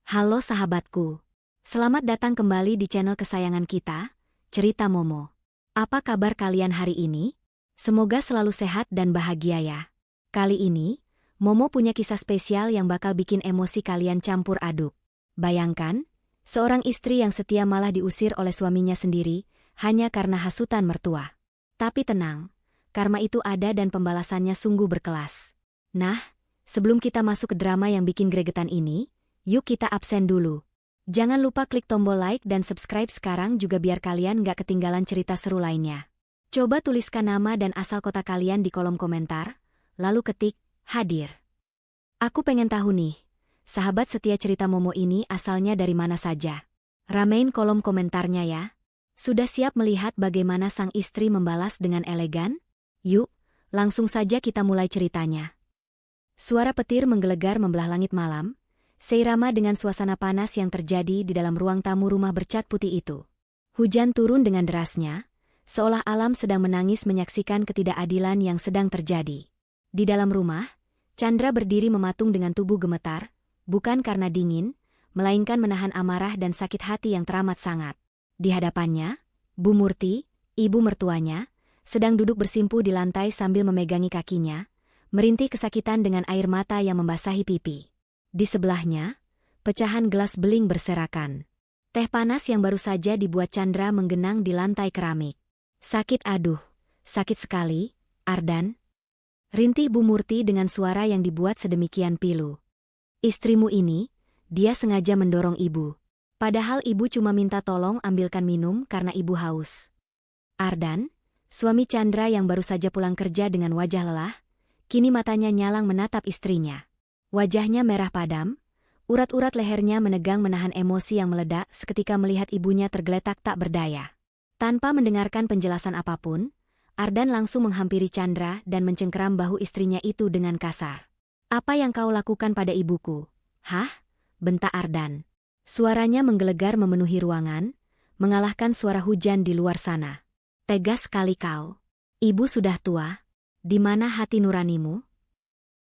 Halo sahabatku. Selamat datang kembali di channel kesayangan kita, Cerita Momo. Apa kabar kalian hari ini? Semoga selalu sehat dan bahagia ya. Kali ini, Momo punya kisah spesial yang bakal bikin emosi kalian campur aduk. Bayangkan, seorang istri yang setia malah diusir oleh suaminya sendiri, hanya karena hasutan mertua. Tapi tenang, karma itu ada dan pembalasannya sungguh berkelas. Nah, sebelum kita masuk ke drama yang bikin gregetan ini, yuk kita absen dulu. Jangan lupa klik tombol like dan subscribe sekarang juga biar kalian gak ketinggalan cerita seru lainnya. Coba tuliskan nama dan asal kota kalian di kolom komentar, lalu ketik, hadir. Aku pengen tahu nih, sahabat setia cerita Momo ini asalnya dari mana saja. Ramein kolom komentarnya ya. Sudah siap melihat bagaimana sang istri membalas dengan elegan? Yuk, langsung saja kita mulai ceritanya. Suara petir menggelegar membelah langit malam, seirama dengan suasana panas yang terjadi di dalam ruang tamu rumah bercat putih itu. Hujan turun dengan derasnya, seolah alam sedang menangis menyaksikan ketidakadilan yang sedang terjadi. Di dalam rumah, Chandra berdiri mematung dengan tubuh gemetar, bukan karena dingin, melainkan menahan amarah dan sakit hati yang teramat sangat. Di hadapannya, Bu Murti, ibu mertuanya, sedang duduk bersimpuh di lantai sambil memegangi kakinya, merintih kesakitan dengan air mata yang membasahi pipi. Di sebelahnya, pecahan gelas beling berserakan. Teh panas yang baru saja dibuat Chandra menggenang di lantai keramik. Sakit aduh, sakit sekali, Ardan. Rintih Bu Murti dengan suara yang dibuat sedemikian pilu. Istrimu ini, dia sengaja mendorong ibu. Padahal ibu cuma minta tolong ambilkan minum karena ibu haus. Ardan, suami Chandra yang baru saja pulang kerja dengan wajah lelah, kini matanya nyalang menatap istrinya. Wajahnya merah padam, urat-urat lehernya menegang menahan emosi yang meledak seketika melihat ibunya tergeletak tak berdaya. Tanpa mendengarkan penjelasan apapun, Ardan langsung menghampiri Chandra dan mencengkeram bahu istrinya itu dengan kasar. "Apa yang kau lakukan pada ibuku?" "Hah?" bentak Ardan. Suaranya menggelegar memenuhi ruangan, mengalahkan suara hujan di luar sana. "Tegas sekali kau. Ibu sudah tua. Di mana hati nuranimu?"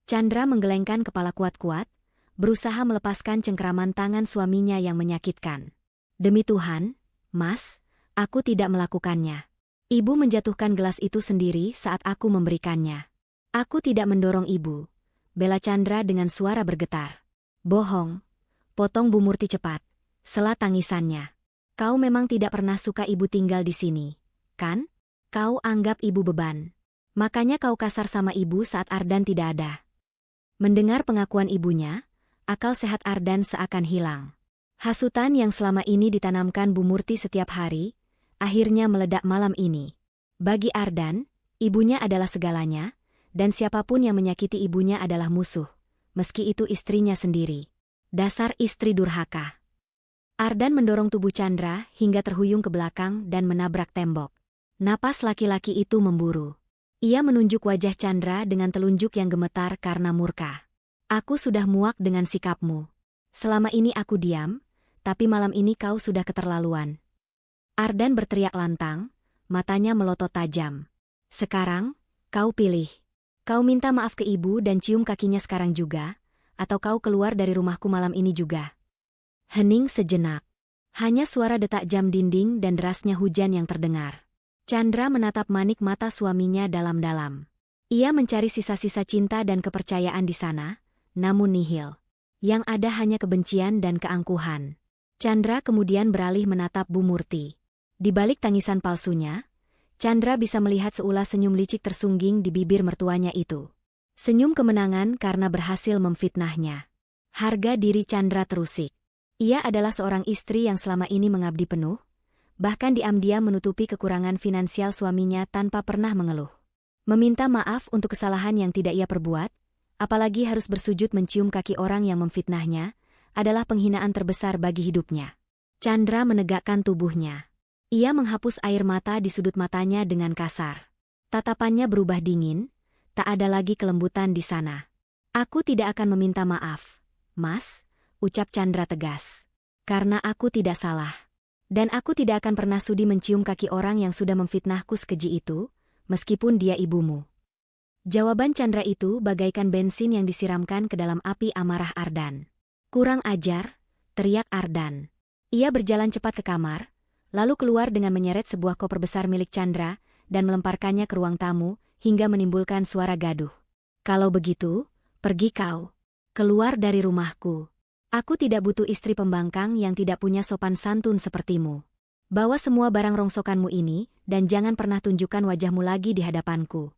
Chandra menggelengkan kepala kuat-kuat, berusaha melepaskan cengkeraman tangan suaminya yang menyakitkan. "Demi Tuhan, Mas, aku tidak melakukannya. Ibu menjatuhkan gelas itu sendiri saat aku memberikannya. Aku tidak mendorong ibu," bela Chandra dengan suara bergetar. "Bohong," potong Bu Murti cepat, sela tangisannya. "Kau memang tidak pernah suka ibu tinggal di sini, kan? Kau anggap ibu beban. Makanya kau kasar sama ibu saat Ardan tidak ada." Mendengar pengakuan ibunya, akal sehat Ardan seakan hilang. Hasutan yang selama ini ditanamkan Bu Murti setiap hari, akhirnya meledak malam ini. Bagi Ardan, ibunya adalah segalanya, dan siapapun yang menyakiti ibunya adalah musuh, meski itu istrinya sendiri. Dasar istri durhaka. Ardan mendorong tubuh Chandra hingga terhuyung ke belakang dan menabrak tembok. Napas laki-laki itu memburu. Ia menunjuk wajah Chandra dengan telunjuk yang gemetar karena murka. "Aku sudah muak dengan sikapmu. Selama ini aku diam, tapi malam ini kau sudah keterlaluan." Ardan berteriak lantang, matanya melotot tajam. "Sekarang, kau pilih. Kau minta maaf ke ibu dan cium kakinya sekarang juga, atau kau keluar dari rumahku malam ini juga." Hening sejenak. Hanya suara detak jam dinding dan derasnya hujan yang terdengar. Chandra menatap manik mata suaminya dalam-dalam. Ia mencari sisa-sisa cinta dan kepercayaan di sana, namun nihil. Yang ada hanya kebencian dan keangkuhan. Chandra kemudian beralih menatap Bu Murti. Di balik tangisan palsunya, Chandra bisa melihat seulas senyum licik tersungging di bibir mertuanya itu. Senyum kemenangan karena berhasil memfitnahnya. Harga diri Chandra terusik. Ia adalah seorang istri yang selama ini mengabdi penuh, bahkan diam-diam menutupi kekurangan finansial suaminya tanpa pernah mengeluh. Meminta maaf untuk kesalahan yang tidak ia perbuat, apalagi harus bersujud mencium kaki orang yang memfitnahnya, adalah penghinaan terbesar bagi hidupnya. Chandra menegakkan tubuhnya. Ia menghapus air mata di sudut matanya dengan kasar. Tatapannya berubah dingin, tak ada lagi kelembutan di sana. "Aku tidak akan meminta maaf, Mas," ucap Chandra tegas. "Karena aku tidak salah. Dan aku tidak akan pernah sudi mencium kaki orang yang sudah memfitnahku sekeji itu, meskipun dia ibumu." Jawaban Chandra itu bagaikan bensin yang disiramkan ke dalam api amarah Ardan. "Kurang ajar," teriak Ardan. Ia berjalan cepat ke kamar, lalu keluar dengan menyeret sebuah koper besar milik Chandra dan melemparkannya ke ruang tamu hingga menimbulkan suara gaduh. Kalau begitu, pergi kau. Keluar dari rumahku. Aku tidak butuh istri pembangkang yang tidak punya sopan santun sepertimu. Bawa semua barang rongsokanmu ini dan jangan pernah tunjukkan wajahmu lagi di hadapanku.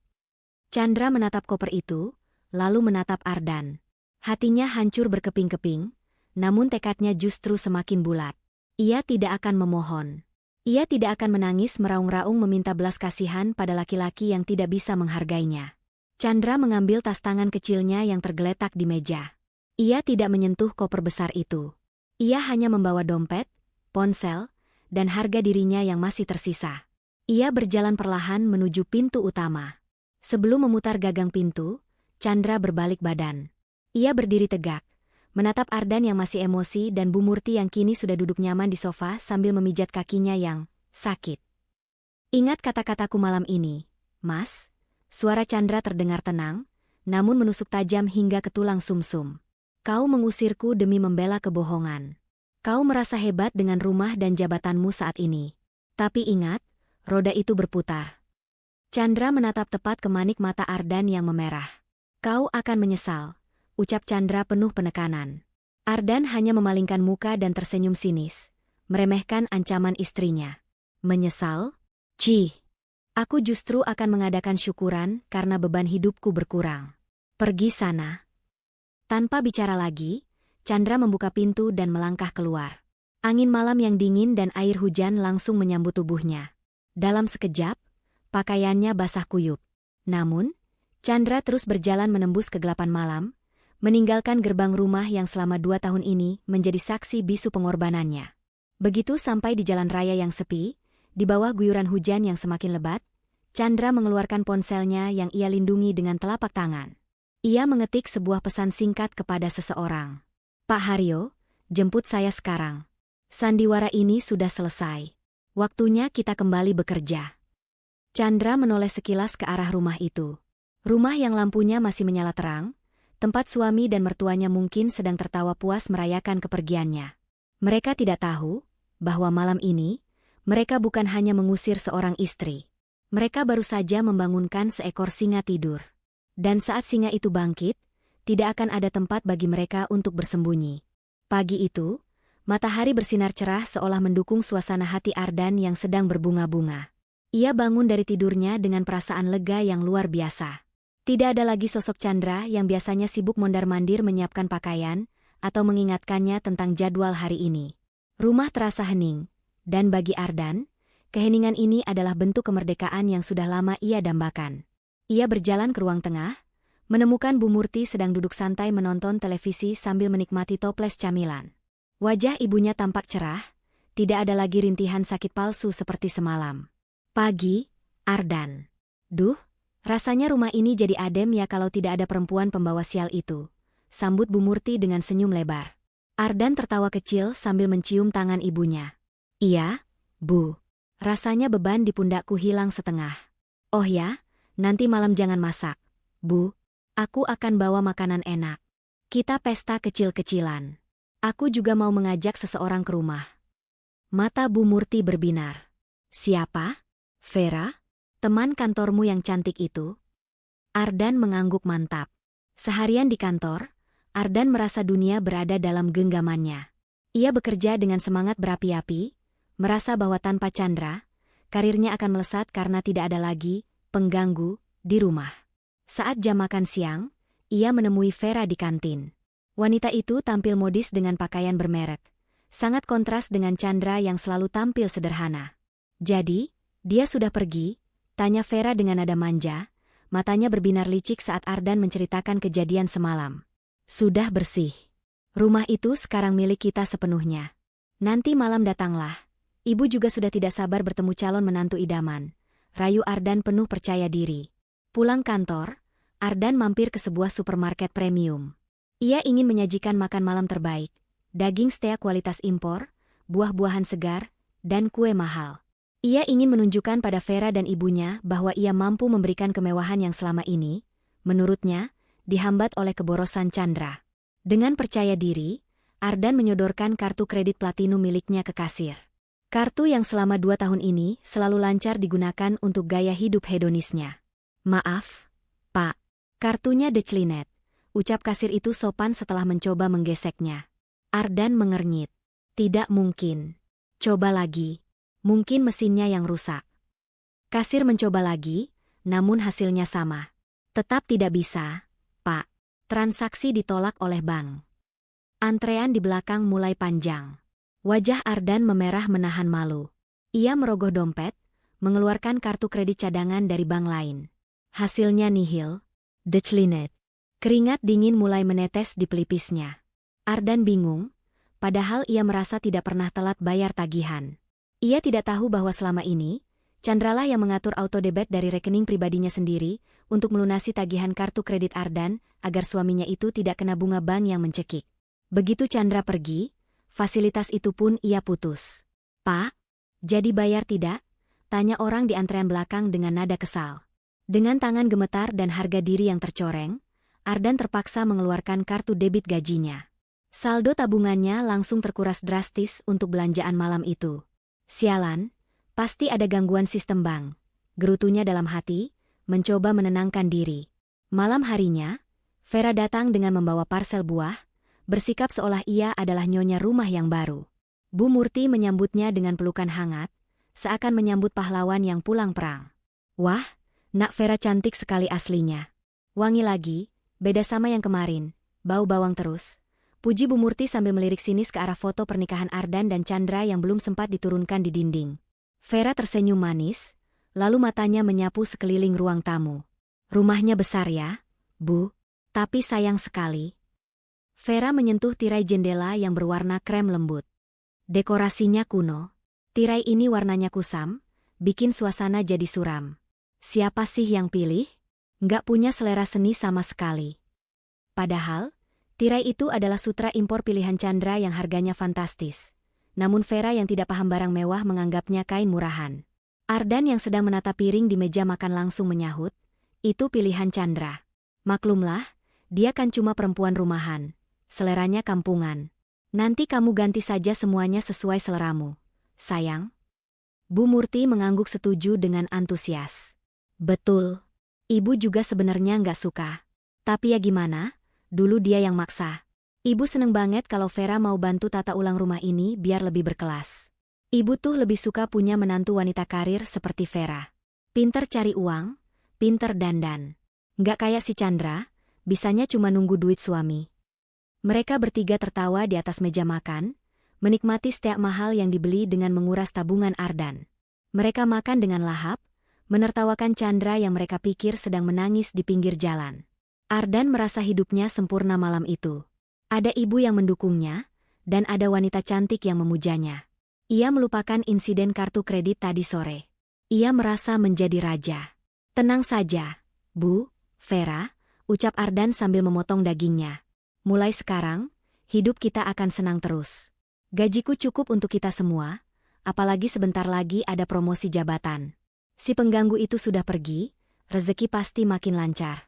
Chandra menatap koper itu, lalu menatap Ardan. Hatinya hancur berkeping-keping, namun tekadnya justru semakin bulat. Ia tidak akan memohon. Ia tidak akan menangis meraung-raung meminta belas kasihan pada laki-laki yang tidak bisa menghargainya. Chandra mengambil tas tangan kecilnya yang tergeletak di meja. Ia tidak menyentuh koper besar itu. Ia hanya membawa dompet, ponsel, dan harga dirinya yang masih tersisa. Ia berjalan perlahan menuju pintu utama. Sebelum memutar gagang pintu, Chandra berbalik badan. Ia berdiri tegak, menatap Ardan yang masih emosi dan Bu Murti yang kini sudah duduk nyaman di sofa sambil memijat kakinya yang sakit. Ingat kata-kataku malam ini, Mas? Suara Chandra terdengar tenang, namun menusuk tajam hingga ke tulang sumsum. Kau mengusirku demi membela kebohongan. Kau merasa hebat dengan rumah dan jabatanmu saat ini. Tapi ingat, roda itu berputar. Chandra menatap tepat ke manik mata Ardan yang memerah. Kau akan menyesal, ucap Chandra penuh penekanan. Ardan hanya memalingkan muka dan tersenyum sinis, meremehkan ancaman istrinya. Menyesal? Cih. Aku justru akan mengadakan syukuran karena beban hidupku berkurang. Pergi sana. Tanpa bicara lagi, Chandra membuka pintu dan melangkah keluar. Angin malam yang dingin dan air hujan langsung menyambut tubuhnya. Dalam sekejap, pakaiannya basah kuyup. Namun, Chandra terus berjalan menembus kegelapan malam, meninggalkan gerbang rumah yang selama 2 tahun ini menjadi saksi bisu pengorbanannya. Begitu sampai di jalan raya yang sepi, di bawah guyuran hujan yang semakin lebat, Chandra mengeluarkan ponselnya yang ia lindungi dengan telapak tangan. Ia mengetik sebuah pesan singkat kepada seseorang. Pak Haryo, jemput saya sekarang. Sandiwara ini sudah selesai. Waktunya kita kembali bekerja. Chandra menoleh sekilas ke arah rumah itu. Rumah yang lampunya masih menyala terang, tempat suami dan mertuanya mungkin sedang tertawa puas merayakan kepergiannya. Mereka tidak tahu bahwa malam ini, mereka bukan hanya mengusir seorang istri. Mereka baru saja membangunkan seekor singa tidur. Dan saat singa itu bangkit, tidak akan ada tempat bagi mereka untuk bersembunyi. Pagi itu, matahari bersinar cerah seolah mendukung suasana hati Ardan yang sedang berbunga-bunga. Ia bangun dari tidurnya dengan perasaan lega yang luar biasa. Tidak ada lagi sosok Chandra yang biasanya sibuk mondar-mandir menyiapkan pakaian atau mengingatkannya tentang jadwal hari ini. Rumah terasa hening, dan bagi Ardan, keheningan ini adalah bentuk kemerdekaan yang sudah lama ia dambakan. Ia berjalan ke ruang tengah, menemukan Bu Murti sedang duduk santai menonton televisi sambil menikmati toples camilan. Wajah ibunya tampak cerah, tidak ada lagi rintihan sakit palsu seperti semalam. Pagi, Ardan. Duh, rasanya rumah ini jadi adem ya kalau tidak ada perempuan pembawa sial itu, sambut Bu Murti dengan senyum lebar. Ardan tertawa kecil sambil mencium tangan ibunya. Iya, Bu. Rasanya beban di pundakku hilang setengah. Oh ya, nanti malam jangan masak, Bu. Aku akan bawa makanan enak. Kita pesta kecil-kecilan. Aku juga mau mengajak seseorang ke rumah. Mata Bu Murti berbinar. Siapa? Vera? Teman kantormu yang cantik itu? Ardan mengangguk mantap. Seharian di kantor, Ardan merasa dunia berada dalam genggamannya. Ia bekerja dengan semangat berapi-api, merasa bahwa tanpa Chandra, karirnya akan melesat karena tidak ada lagi pengganggu di rumah. Saat jam makan siang, ia menemui Vera di kantin. Wanita itu tampil modis dengan pakaian bermerek, sangat kontras dengan Chandra yang selalu tampil sederhana. Jadi, dia sudah pergi? Tanya Vera dengan nada manja, matanya berbinar licik saat Ardan menceritakan kejadian semalam. Sudah bersih. Rumah itu sekarang milik kita sepenuhnya. Nanti malam datanglah. Ibu juga sudah tidak sabar bertemu calon menantu idaman. Rayu Ardan penuh percaya diri. Pulang kantor, Ardan mampir ke sebuah supermarket premium. Ia ingin menyajikan makan malam terbaik, daging steak kualitas impor, buah-buahan segar, dan kue mahal. Ia ingin menunjukkan pada Vera dan ibunya bahwa ia mampu memberikan kemewahan yang selama ini, menurutnya, dihambat oleh keborosan Chandra. Dengan percaya diri, Ardan menyodorkan kartu kredit platinum miliknya ke kasir. Kartu yang selama 2 tahun ini selalu lancar digunakan untuk gaya hidup hedonisnya. Maaf, Pak. Kartunya declinet. Ucap kasir itu sopan setelah mencoba menggeseknya. Ardan mengernyit. Tidak mungkin. Coba lagi. Mungkin mesinnya yang rusak. Kasir mencoba lagi, namun hasilnya sama. Tetap tidak bisa, Pak. Transaksi ditolak oleh bank. Antrean di belakang mulai panjang. Wajah Ardan memerah menahan malu. Ia merogoh dompet, mengeluarkan kartu kredit cadangan dari bank lain. Hasilnya nihil. Declinet. Keringat dingin mulai menetes di pelipisnya. Ardan bingung, padahal ia merasa tidak pernah telat bayar tagihan. Ia tidak tahu bahwa selama ini, Chandralah yang mengatur autodebit dari rekening pribadinya sendiri untuk melunasi tagihan kartu kredit Ardan agar suaminya itu tidak kena bunga bank yang mencekik. Begitu Chandra pergi, fasilitas itu pun ia putus. Pak, jadi bayar tidak? Tanya orang di antrean belakang dengan nada kesal. Dengan tangan gemetar dan harga diri yang tercoreng, Ardan terpaksa mengeluarkan kartu debit gajinya. Saldo tabungannya langsung terkuras drastis untuk belanjaan malam itu. Sialan, pasti ada gangguan sistem bank. Gerutunya dalam hati, mencoba menenangkan diri. Malam harinya, Vera datang dengan membawa parsel buah, bersikap seolah ia adalah nyonya rumah yang baru. Bu Murti menyambutnya dengan pelukan hangat, seakan menyambut pahlawan yang pulang perang. Wah, Nak Vera cantik sekali aslinya. Wangi lagi, beda sama yang kemarin, bau bawang terus. Puji Bu Murti sambil melirik sinis ke arah foto pernikahan Ardan dan Chandra yang belum sempat diturunkan di dinding. Vera tersenyum manis, lalu matanya menyapu sekeliling ruang tamu. Rumahnya besar ya, Bu, tapi sayang sekali. Vera menyentuh tirai jendela yang berwarna krem lembut. Dekorasinya kuno. Tirai ini warnanya kusam, bikin suasana jadi suram. Siapa sih yang pilih? Nggak punya selera seni sama sekali. Padahal, tirai itu adalah sutra impor pilihan Chandra yang harganya fantastis. Namun Vera yang tidak paham barang mewah menganggapnya kain murahan. Ardan yang sedang menata piring di meja makan langsung menyahut, itu pilihan Chandra. Maklumlah, dia kan cuma perempuan rumahan. Seleranya kampungan. Nanti kamu ganti saja semuanya sesuai seleramu, sayang. Bu Murti mengangguk setuju dengan antusias. Betul. Ibu juga sebenarnya nggak suka. Tapi ya gimana, dulu dia yang maksa. Ibu seneng banget kalau Vera mau bantu tata ulang rumah ini biar lebih berkelas. Ibu tuh lebih suka punya menantu wanita karir seperti Vera. Pinter cari uang, pinter dandan. Nggak kayak si Chandra, bisanya cuma nunggu duit suami. Mereka bertiga tertawa di atas meja makan, menikmati setiap mahal yang dibeli dengan menguras tabungan Ardan. Mereka makan dengan lahap, menertawakan Chandra yang mereka pikir sedang menangis di pinggir jalan. Ardan merasa hidupnya sempurna malam itu. Ada ibu yang mendukungnya, dan ada wanita cantik yang memujanya. Ia melupakan insiden kartu kredit tadi sore. Ia merasa menjadi raja. Tenang saja, Bu, Vera, ucap Ardan sambil memotong dagingnya. Mulai sekarang, hidup kita akan senang terus. Gajiku cukup untuk kita semua, apalagi sebentar lagi ada promosi jabatan. Si pengganggu itu sudah pergi, rezeki pasti makin lancar.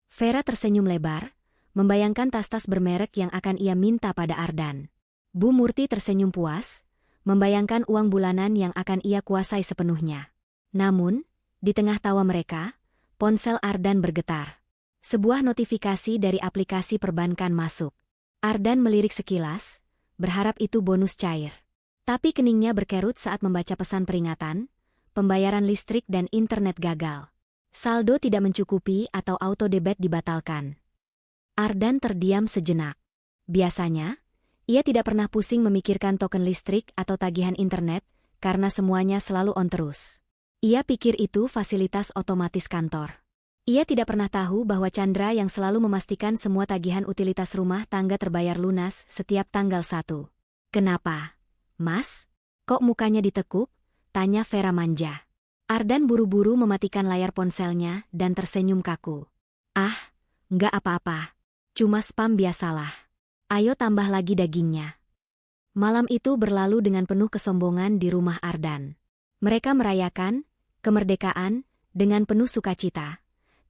Vera tersenyum lebar, membayangkan tas-tas bermerek yang akan ia minta pada Ardan. Bu Murti tersenyum puas, membayangkan uang bulanan yang akan ia kuasai sepenuhnya. Namun, di tengah tawa mereka, ponsel Ardan bergetar. Sebuah notifikasi dari aplikasi perbankan masuk. Ardan melirik sekilas, berharap itu bonus cair. Tapi keningnya berkerut saat membaca pesan peringatan, pembayaran listrik dan internet gagal. Saldo tidak mencukupi atau autodebit dibatalkan. Ardan terdiam sejenak. Biasanya, ia tidak pernah pusing memikirkan token listrik atau tagihan internet, karena semuanya selalu on terus. Ia pikir itu fasilitas otomatis kantor. Ia tidak pernah tahu bahwa Chandra yang selalu memastikan semua tagihan utilitas rumah tangga terbayar lunas setiap tanggal 1. Kenapa? Mas? Kok mukanya ditekuk? Tanya Vera manja. Ardan buru-buru mematikan layar ponselnya dan tersenyum kaku. Ah, nggak apa-apa. Cuma spam biasalah. Ayo tambah lagi dagingnya. Malam itu berlalu dengan penuh kesombongan di rumah Ardan. Mereka merayakan kemerdekaan dengan penuh sukacita,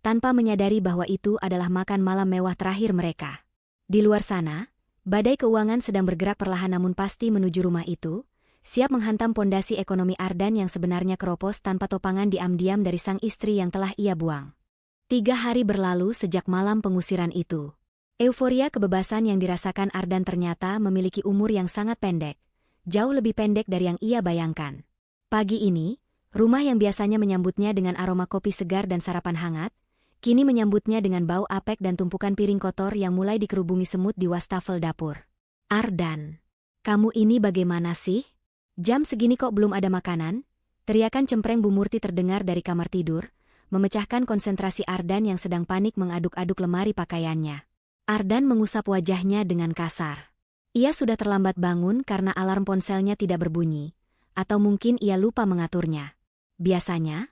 tanpa menyadari bahwa itu adalah makan malam mewah terakhir mereka. Di luar sana, Badai keuangan sedang bergerak perlahan namun pasti menuju rumah itu, siap menghantam pondasi ekonomi Ardan yang sebenarnya keropos tanpa topangan diam-diam dari sang istri yang telah ia buang. 3 hari berlalu sejak malam pengusiran itu. Euforia kebebasan yang dirasakan Ardan ternyata memiliki umur yang sangat pendek, jauh lebih pendek dari yang ia bayangkan. Pagi ini, rumah yang biasanya menyambutnya dengan aroma kopi segar dan sarapan hangat, kini menyambutnya dengan bau apek dan tumpukan piring kotor yang mulai dikerubungi semut di wastafel dapur. "Ardan, kamu ini bagaimana sih? Jam segini kok belum ada makanan?" Teriakan cempreng Bu Murti terdengar dari kamar tidur, memecahkan konsentrasi Ardan yang sedang panik mengaduk-aduk lemari pakaiannya. Ardan mengusap wajahnya dengan kasar. Ia sudah terlambat bangun karena alarm ponselnya tidak berbunyi, atau mungkin ia lupa mengaturnya. Biasanya,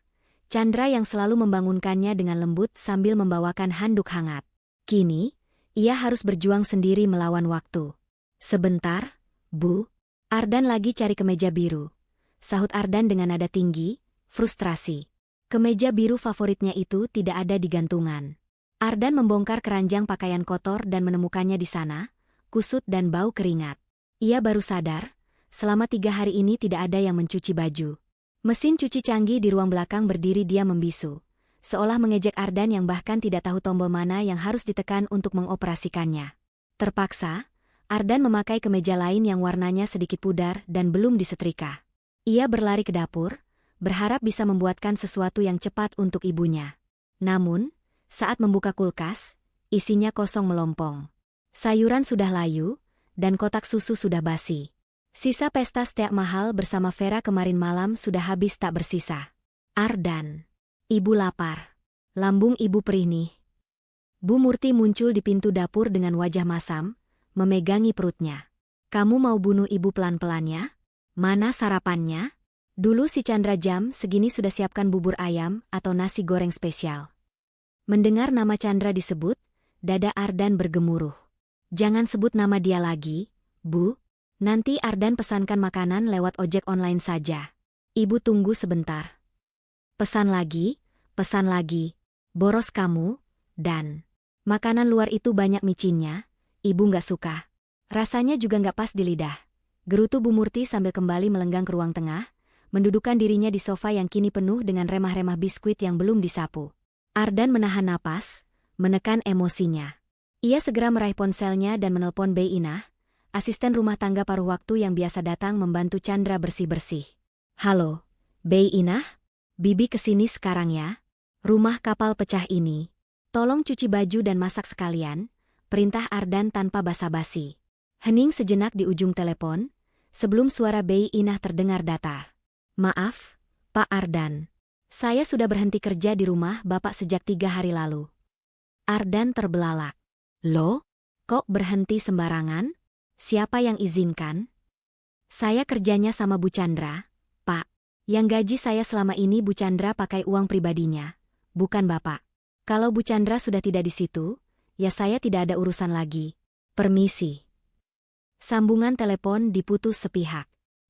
Chandra yang selalu membangunkannya dengan lembut sambil membawakan handuk hangat. Kini, ia harus berjuang sendiri melawan waktu. "Sebentar, Bu. Ardan lagi cari kemeja biru," sahut Ardan dengan nada tinggi, frustrasi. Kemeja biru favoritnya itu tidak ada di gantungan. Ardan membongkar keranjang pakaian kotor dan menemukannya di sana, kusut dan bau keringat. Ia baru sadar, selama 3 hari ini tidak ada yang mencuci baju. Mesin cuci canggih di ruang belakang berdiri diam membisu, seolah mengejek Ardan yang bahkan tidak tahu tombol mana yang harus ditekan untuk mengoperasikannya. Terpaksa, Ardan memakai kemeja lain yang warnanya sedikit pudar dan belum disetrika. Ia berlari ke dapur, berharap bisa membuatkan sesuatu yang cepat untuk ibunya. Namun, saat membuka kulkas, isinya kosong melompong. Sayuran sudah layu, dan kotak susu sudah basi. Sisa pesta steak mahal bersama Vera kemarin malam sudah habis tak bersisa. "Ardan, ibu lapar." Lambung ibu perih nih. Bu Murti muncul di pintu dapur dengan wajah masam, memegangi perutnya. "Kamu mau bunuh ibu pelan-pelan ya? Mana sarapannya?" Dulu si Chandra jam segini sudah siapkan bubur ayam atau nasi goreng spesial. Mendengar nama Chandra disebut, dada Ardan bergemuruh. "Jangan sebut nama dia lagi, Bu. Nanti Ardan pesankan makanan lewat ojek online saja. Ibu tunggu sebentar." Pesan lagi, boros kamu, dan makanan luar itu banyak micinnya, ibu nggak suka. Rasanya juga nggak pas di lidah. Gerutu Bu Murti sambil kembali melenggang ke ruang tengah, mendudukkan dirinya di sofa yang kini penuh dengan remah-remah biskuit yang belum disapu. Ardan menahan napas, menekan emosinya. Ia segera meraih ponselnya dan menelpon Bei Inah, asisten rumah tangga paruh waktu yang biasa datang membantu Chandra bersih-bersih. "Halo, Bei Inah? Bibi kesini sekarang ya. Rumah kapal pecah ini. Tolong cuci baju dan masak sekalian," perintah Ardan tanpa basa-basi. Hening sejenak di ujung telepon, sebelum suara Bei Inah terdengar datar. "Maaf, Pak Ardan. Saya sudah berhenti kerja di rumah Bapak sejak 3 hari lalu." Ardan terbelalak. "Loh, kok berhenti sembarangan? Siapa yang izinkan?" "Saya kerjanya sama Bu Chandra, Pak. Yang gaji saya selama ini Bu Chandra pakai uang pribadinya, bukan Bapak. Kalau Bu Chandra sudah tidak di situ, ya saya tidak ada urusan lagi. Permisi." Sambungan telepon diputus sepihak.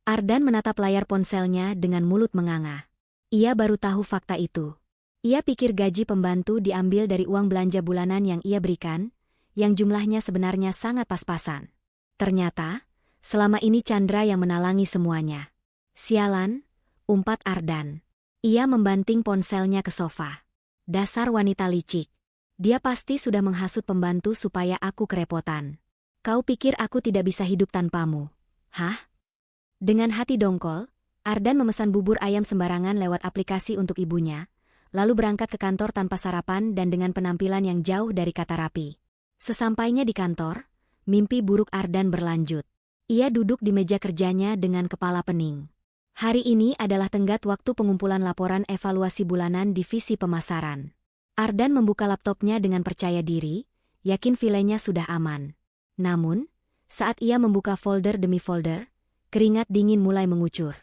Ardan menatap layar ponselnya dengan mulut menganga. Ia baru tahu fakta itu. Ia pikir gaji pembantu diambil dari uang belanja bulanan yang ia berikan, yang jumlahnya sebenarnya sangat pas-pasan. Ternyata, selama ini Chandra yang menalangi semuanya. "Sialan," umpat Ardan. Ia membanting ponselnya ke sofa. "Dasar wanita licik. Dia pasti sudah menghasut pembantu supaya aku kerepotan. Kau pikir aku tidak bisa hidup tanpamu? Hah?" Dengan hati dongkol, Ardan memesan bubur ayam sembarangan lewat aplikasi untuk ibunya, lalu berangkat ke kantor tanpa sarapan dan dengan penampilan yang jauh dari kata rapi. Sesampainya di kantor, mimpi buruk Ardan berlanjut. Ia duduk di meja kerjanya dengan kepala pening. Hari ini adalah tenggat waktu pengumpulan laporan evaluasi bulanan divisi pemasaran. Ardan membuka laptopnya dengan percaya diri, yakin filenya sudah aman. Namun, saat ia membuka folder demi folder, keringat dingin mulai mengucur.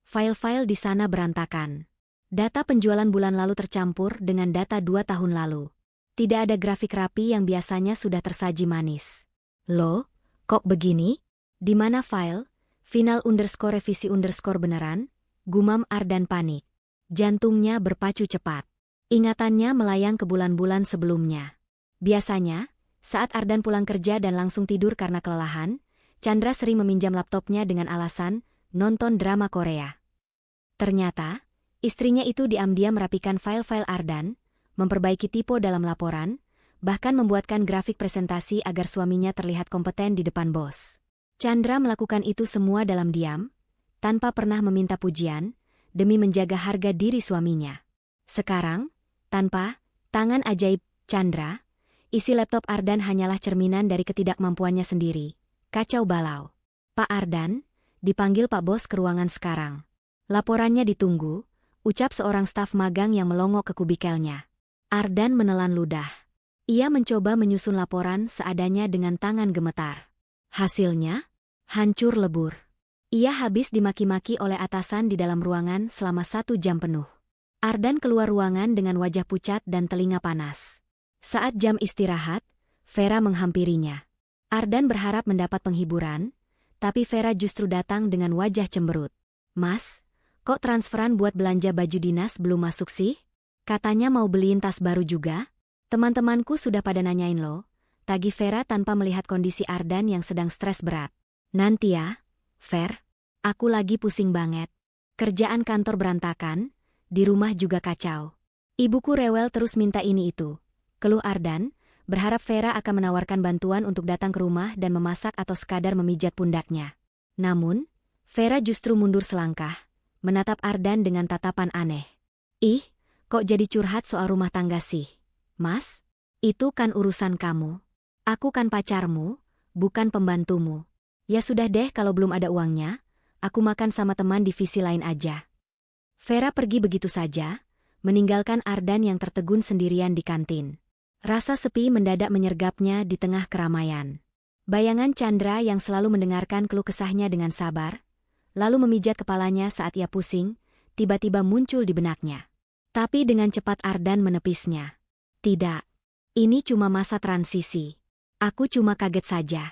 File-file di sana berantakan. Data penjualan bulan lalu tercampur dengan data 2 tahun lalu. Tidak ada grafik rapi yang biasanya sudah tersaji manis. "Loh, kok begini? Di mana file? Final_revisi_ beneran?" gumam Ardan panik. Jantungnya berpacu cepat. Ingatannya melayang ke bulan-bulan sebelumnya. Biasanya, Saat Ardan pulang kerja dan langsung tidur karena kelelahan, Chandra sering meminjam laptopnya dengan alasan nonton drama Korea. Ternyata, istrinya itu diam-diam merapikan file-file Ardan, memperbaiki typo dalam laporan, bahkan membuatkan grafik presentasi agar suaminya terlihat kompeten di depan bos. Chandra melakukan itu semua dalam diam, tanpa pernah meminta pujian, demi menjaga harga diri suaminya. Sekarang, tanpa tangan ajaib Chandra, isi laptop Ardan hanyalah cerminan dari ketidakmampuannya sendiri. Kacau balau. Pak Ardan, dipanggil Pak Bos ke ruangan sekarang. Laporannya ditunggu, ucap seorang staf magang yang melongok ke kubikelnya. Ardan menelan ludah. Ia mencoba menyusun laporan seadanya dengan tangan gemetar. Hasilnya, hancur lebur. Ia habis dimaki-maki oleh atasan di dalam ruangan selama 1 jam penuh. Ardan keluar ruangan dengan wajah pucat dan telinga panas. Saat jam istirahat, Vera menghampirinya. Ardan berharap mendapat penghiburan, tapi Vera justru datang dengan wajah cemberut. "Mas, kok transferan buat belanja baju dinas belum masuk sih? Katanya mau beliin tas baru juga? Teman-temanku sudah pada nanyain lo," tagih Vera tanpa melihat kondisi Ardan yang sedang stres berat. "Nanti ya, Ver. Aku lagi pusing banget. Kerjaan kantor berantakan, di rumah juga kacau. Ibuku rewel terus minta ini itu," keluh Ardan, berharap Vera akan menawarkan bantuan untuk datang ke rumah dan memasak atau sekadar memijat pundaknya. Namun, Vera justru mundur selangkah, menatap Ardan dengan tatapan aneh. "Ih, kok jadi curhat soal rumah tangga sih? Mas, itu kan urusan kamu. Aku kan pacarmu, bukan pembantumu. Ya sudah deh kalau belum ada uangnya, aku makan sama teman divisi lain aja." Vera pergi begitu saja, meninggalkan Ardan yang tertegun sendirian di kantin. Rasa sepi mendadak menyergapnya di tengah keramaian. Bayangan Chandra yang selalu mendengarkan keluh kesahnya dengan sabar, lalu memijat kepalanya saat ia pusing, tiba-tiba muncul di benaknya. Tapi dengan cepat Ardan menepisnya. "Tidak, ini cuma masa transisi. Aku cuma kaget saja.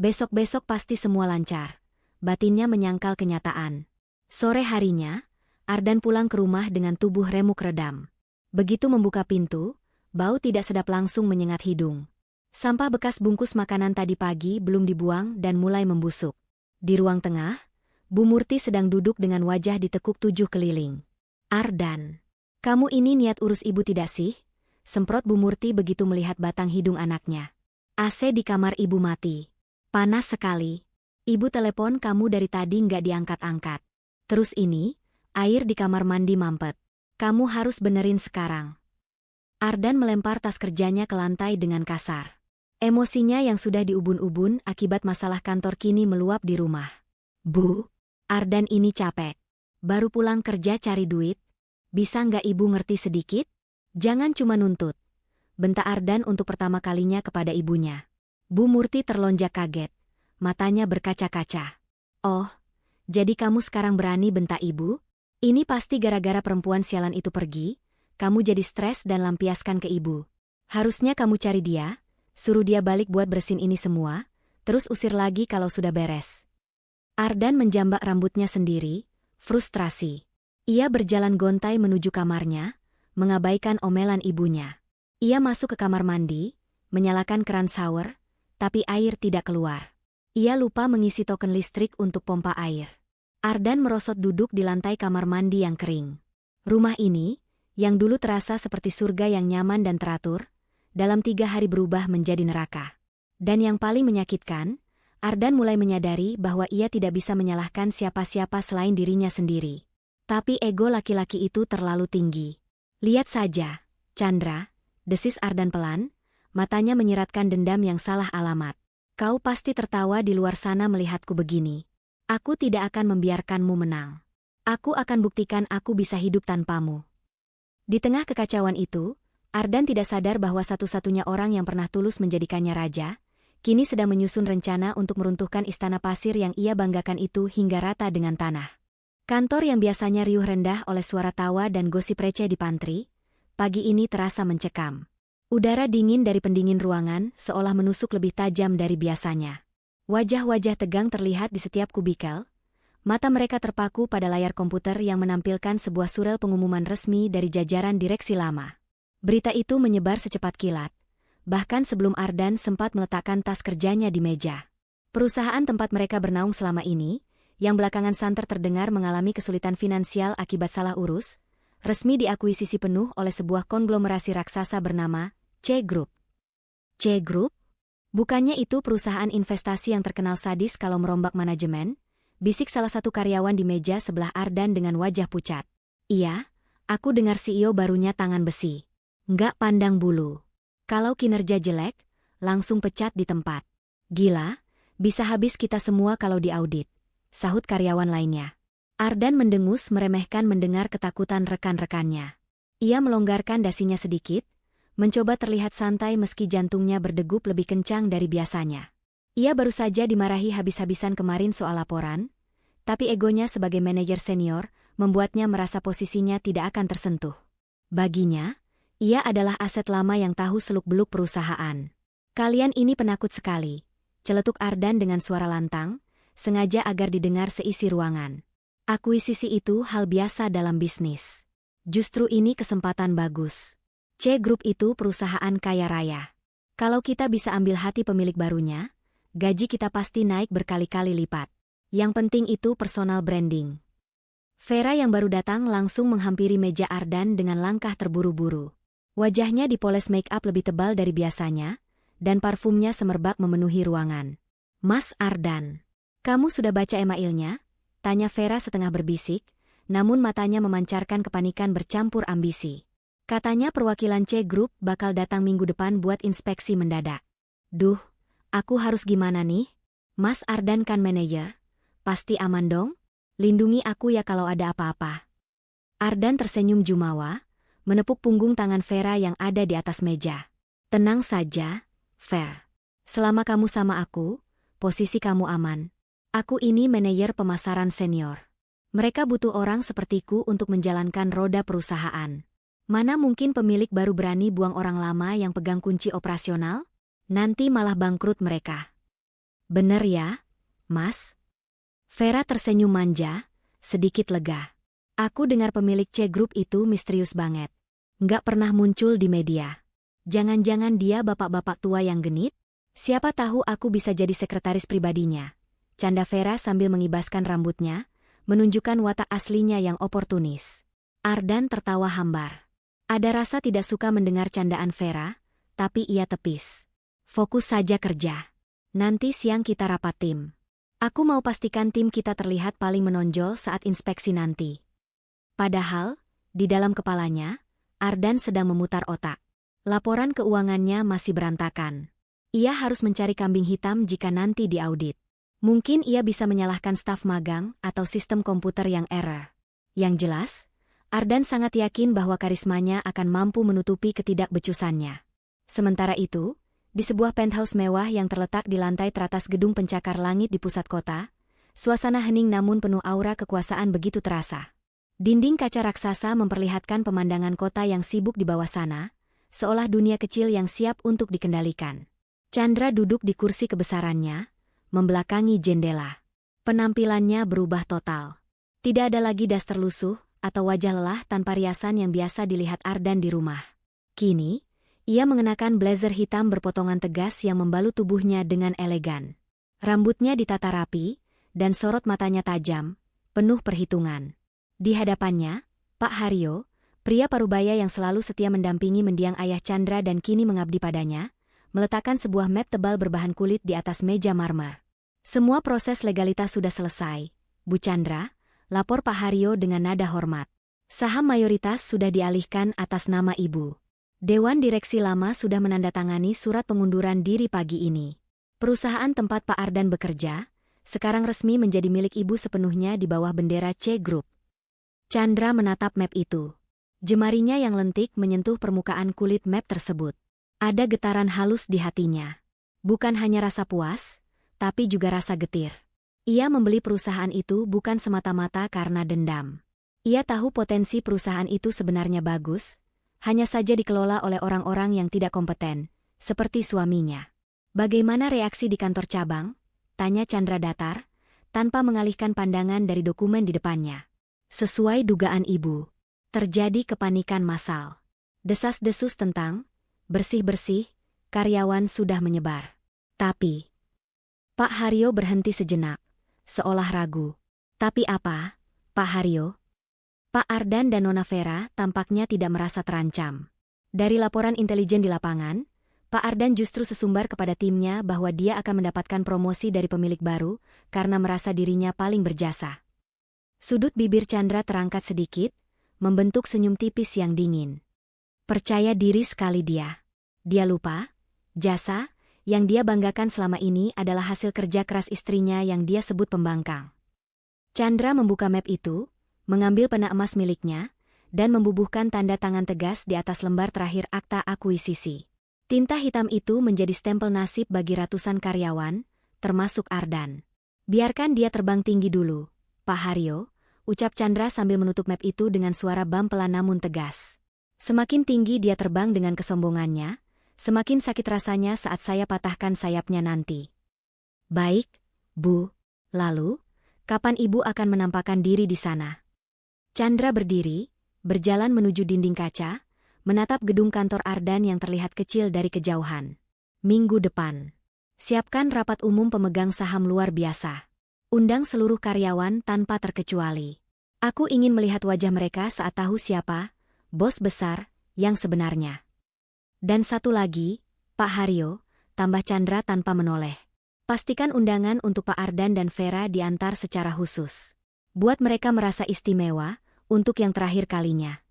Besok-besok pasti semua lancar," batinnya menyangkal kenyataan. Sore harinya, Ardan pulang ke rumah dengan tubuh remuk redam. Begitu membuka pintu, bau tidak sedap langsung menyengat hidung. Sampah bekas bungkus makanan tadi pagi belum dibuang dan mulai membusuk. Di ruang tengah, Bu Murti sedang duduk dengan wajah ditekuk 7 keliling. "Ardan, kamu ini niat urus ibu tidak sih?" semprot Bu Murti begitu melihat batang hidung anaknya. "AC di kamar ibu mati. Panas sekali. Ibu telepon kamu dari tadi nggak diangkat-angkat. Terus ini, air di kamar mandi mampet. Kamu harus benerin sekarang." Ardan melempar tas kerjanya ke lantai dengan kasar. Emosinya yang sudah diubun-ubun akibat masalah kantor kini meluap di rumah. "Bu, Ardan ini capek. Baru pulang kerja cari duit. Bisa nggak ibu ngerti sedikit? Jangan cuma nuntut," bentak Ardan untuk pertama kalinya kepada ibunya. Bu Murti terlonjak kaget. Matanya berkaca-kaca. "Oh, jadi kamu sekarang berani bentak ibu? Ini pasti gara-gara perempuan sialan itu pergi, kamu jadi stres dan lampiaskan ke ibu. Harusnya kamu cari dia, suruh dia balik buat bersihin ini semua, terus usir lagi kalau sudah beres." Ardan menjambak rambutnya sendiri, frustrasi. Ia berjalan gontai menuju kamarnya, mengabaikan omelan ibunya. Ia masuk ke kamar mandi, menyalakan keran shower, tapi air tidak keluar. Ia lupa mengisi token listrik untuk pompa air. Ardan merosot duduk di lantai kamar mandi yang kering. Rumah ini, yang dulu terasa seperti surga yang nyaman dan teratur, dalam 3 hari berubah menjadi neraka. Dan yang paling menyakitkan, Ardan mulai menyadari bahwa ia tidak bisa menyalahkan siapa-siapa selain dirinya sendiri. Tapi ego laki-laki itu terlalu tinggi. "Lihat saja, Chandra," desis Ardan pelan, matanya menyiratkan dendam yang salah alamat. "Kau pasti tertawa di luar sana melihatku begini. Aku tidak akan membiarkanmu menang. Aku akan buktikan aku bisa hidup tanpamu." Di tengah kekacauan itu, Ardan tidak sadar bahwa satu-satunya orang yang pernah tulus menjadikannya raja, kini sedang menyusun rencana untuk meruntuhkan istana pasir yang ia banggakan itu hingga rata dengan tanah. Kantor yang biasanya riuh rendah oleh suara tawa dan gosip receh di pantry, pagi ini terasa mencekam. Udara dingin dari pendingin ruangan seolah menusuk lebih tajam dari biasanya. Wajah-wajah tegang terlihat di setiap kubikel. Mata mereka terpaku pada layar komputer yang menampilkan sebuah surel pengumuman resmi dari jajaran direksi lama. Berita itu menyebar secepat kilat, bahkan sebelum Ardan sempat meletakkan tas kerjanya di meja. Perusahaan tempat mereka bernaung selama ini, yang belakangan santer terdengar mengalami kesulitan finansial akibat salah urus, resmi diakuisisi penuh oleh sebuah konglomerasi raksasa bernama C Group. C Group? Bukannya itu perusahaan investasi yang terkenal sadis kalau merombak manajemen? Bisik salah satu karyawan di meja sebelah Ardan dengan wajah pucat. Iya, aku dengar CEO barunya tangan besi. Nggak pandang bulu. Kalau kinerja jelek, langsung pecat di tempat. Gila, bisa habis kita semua kalau diaudit, sahut karyawan lainnya. Ardan mendengus meremehkan mendengar ketakutan rekan-rekannya. Ia melonggarkan dasinya sedikit, mencoba terlihat santai meski jantungnya berdegup lebih kencang dari biasanya. Ia baru saja dimarahi habis-habisan kemarin soal laporan, tapi egonya sebagai manajer senior membuatnya merasa posisinya tidak akan tersentuh. Baginya, ia adalah aset lama yang tahu seluk-beluk perusahaan. Kalian ini penakut sekali, celetuk Ardan dengan suara lantang, sengaja agar didengar seisi ruangan. Akuisisi itu hal biasa dalam bisnis. Justru ini kesempatan bagus. C Group itu perusahaan kaya raya. Kalau kita bisa ambil hati pemilik barunya, gaji kita pasti naik berkali-kali lipat. Yang penting itu personal branding. Vera yang baru datang langsung menghampiri meja Ardan dengan langkah terburu-buru. Wajahnya dipoles make up lebih tebal dari biasanya, dan parfumnya semerbak memenuhi ruangan. Mas Ardan, kamu sudah baca emailnya? Tanya Vera setengah berbisik, namun matanya memancarkan kepanikan bercampur ambisi. Katanya perwakilan C Group bakal datang minggu depan buat inspeksi mendadak. Duh, aku harus gimana nih? Mas Ardan kan manajer? Pasti aman dong? Lindungi aku ya kalau ada apa-apa. Ardan tersenyum jumawa, menepuk punggung tangan Vera yang ada di atas meja. Tenang saja, Ver. Selama kamu sama aku, posisi kamu aman. Aku ini manajer pemasaran senior. Mereka butuh orang sepertiku untuk menjalankan roda perusahaan. Mana mungkin pemilik baru berani buang orang lama yang pegang kunci operasional? Nanti malah bangkrut mereka. Bener ya, Mas? Vera tersenyum manja, sedikit lega. Aku dengar pemilik C Group itu misterius banget. Nggak pernah muncul di media. Jangan-jangan dia bapak-bapak tua yang genit? Siapa tahu aku bisa jadi sekretaris pribadinya. Canda Vera sambil mengibaskan rambutnya, menunjukkan watak aslinya yang oportunis. Ardan tertawa hambar. Ada rasa tidak suka mendengar candaan Vera, tapi ia tepis. Fokus saja kerja. Nanti siang kita rapat tim. Aku mau pastikan tim kita terlihat paling menonjol saat inspeksi nanti. Padahal, di dalam kepalanya, Ardan sedang memutar otak. Laporan keuangannya masih berantakan. Ia harus mencari kambing hitam jika nanti diaudit. Mungkin ia bisa menyalahkan staf magang atau sistem komputer yang error. Yang jelas, Ardan sangat yakin bahwa karismanya akan mampu menutupi ketidakbecusannya. Sementara itu, di sebuah penthouse mewah yang terletak di lantai teratas gedung pencakar langit di pusat kota, suasana hening namun penuh aura kekuasaan begitu terasa. Dinding kaca raksasa memperlihatkan pemandangan kota yang sibuk di bawah sana, seolah dunia kecil yang siap untuk dikendalikan. Chandra duduk di kursi kebesarannya, membelakangi jendela. Penampilannya berubah total. Tidak ada lagi das terlusuh atau wajah lelah tanpa riasan yang biasa dilihat Ardan di rumah. Kini, ia mengenakan blazer hitam berpotongan tegas yang membalut tubuhnya dengan elegan. Rambutnya ditata rapi, dan sorot matanya tajam, penuh perhitungan. Di hadapannya, Pak Haryo, pria parubaya yang selalu setia mendampingi mendiang ayah Chandra dan kini mengabdi padanya, meletakkan sebuah map tebal berbahan kulit di atas meja marmer. Semua proses legalitas sudah selesai, Bu Chandra, lapor Pak Haryo dengan nada hormat. Saham mayoritas sudah dialihkan atas nama Ibu. Dewan Direksi Lama sudah menandatangani surat pengunduran diri pagi ini. Perusahaan tempat Pak Ardan bekerja, sekarang resmi menjadi milik Ibu sepenuhnya di bawah bendera C Group. Chandra menatap map itu. Jemarinya yang lentik menyentuh permukaan kulit map tersebut. Ada getaran halus di hatinya. Bukan hanya rasa puas, tapi juga rasa getir. Ia membeli perusahaan itu bukan semata-mata karena dendam. Ia tahu potensi perusahaan itu sebenarnya bagus, hanya saja dikelola oleh orang-orang yang tidak kompeten, seperti suaminya. Bagaimana reaksi di kantor cabang? Tanya Chandra datar, tanpa mengalihkan pandangan dari dokumen di depannya. Sesuai dugaan Ibu, terjadi kepanikan massal. Desas-desus tentang bersih-bersih, karyawan sudah menyebar. Tapi, Pak Haryo berhenti sejenak, seolah ragu. Tapi apa, Pak Haryo? Pak Ardan dan Nona Vera tampaknya tidak merasa terancam. Dari laporan intelijen di lapangan, Pak Ardan justru sesumbar kepada timnya bahwa dia akan mendapatkan promosi dari pemilik baru karena merasa dirinya paling berjasa. Sudut bibir Chandra terangkat sedikit, membentuk senyum tipis yang dingin. Percaya diri sekali dia. Dia lupa, jasa yang dia banggakan selama ini adalah hasil kerja keras istrinya yang dia sebut pembangkang. Chandra membuka map itu, mengambil pena emas miliknya, dan membubuhkan tanda tangan tegas di atas lembar terakhir akta akuisisi. Tinta hitam itu menjadi stempel nasib bagi ratusan karyawan, termasuk Ardan. Biarkan dia terbang tinggi dulu, Pak Haryo, ucap Chandra sambil menutup map itu dengan suara bam pelan namun tegas. Semakin tinggi dia terbang dengan kesombongannya, semakin sakit rasanya saat saya patahkan sayapnya nanti. Baik, Bu. Lalu, kapan Ibu akan menampakkan diri di sana? Chandra berdiri, berjalan menuju dinding kaca, menatap gedung kantor Ardan yang terlihat kecil dari kejauhan. Minggu depan. Siapkan rapat umum pemegang saham luar biasa. Undang seluruh karyawan tanpa terkecuali. Aku ingin melihat wajah mereka saat tahu siapa bos besar yang sebenarnya. Dan satu lagi, Pak Haryo, tambah Chandra tanpa menoleh. Pastikan undangan untuk Pak Ardan dan Vera diantar secara khusus. Buat mereka merasa istimewa, untuk yang terakhir kalinya.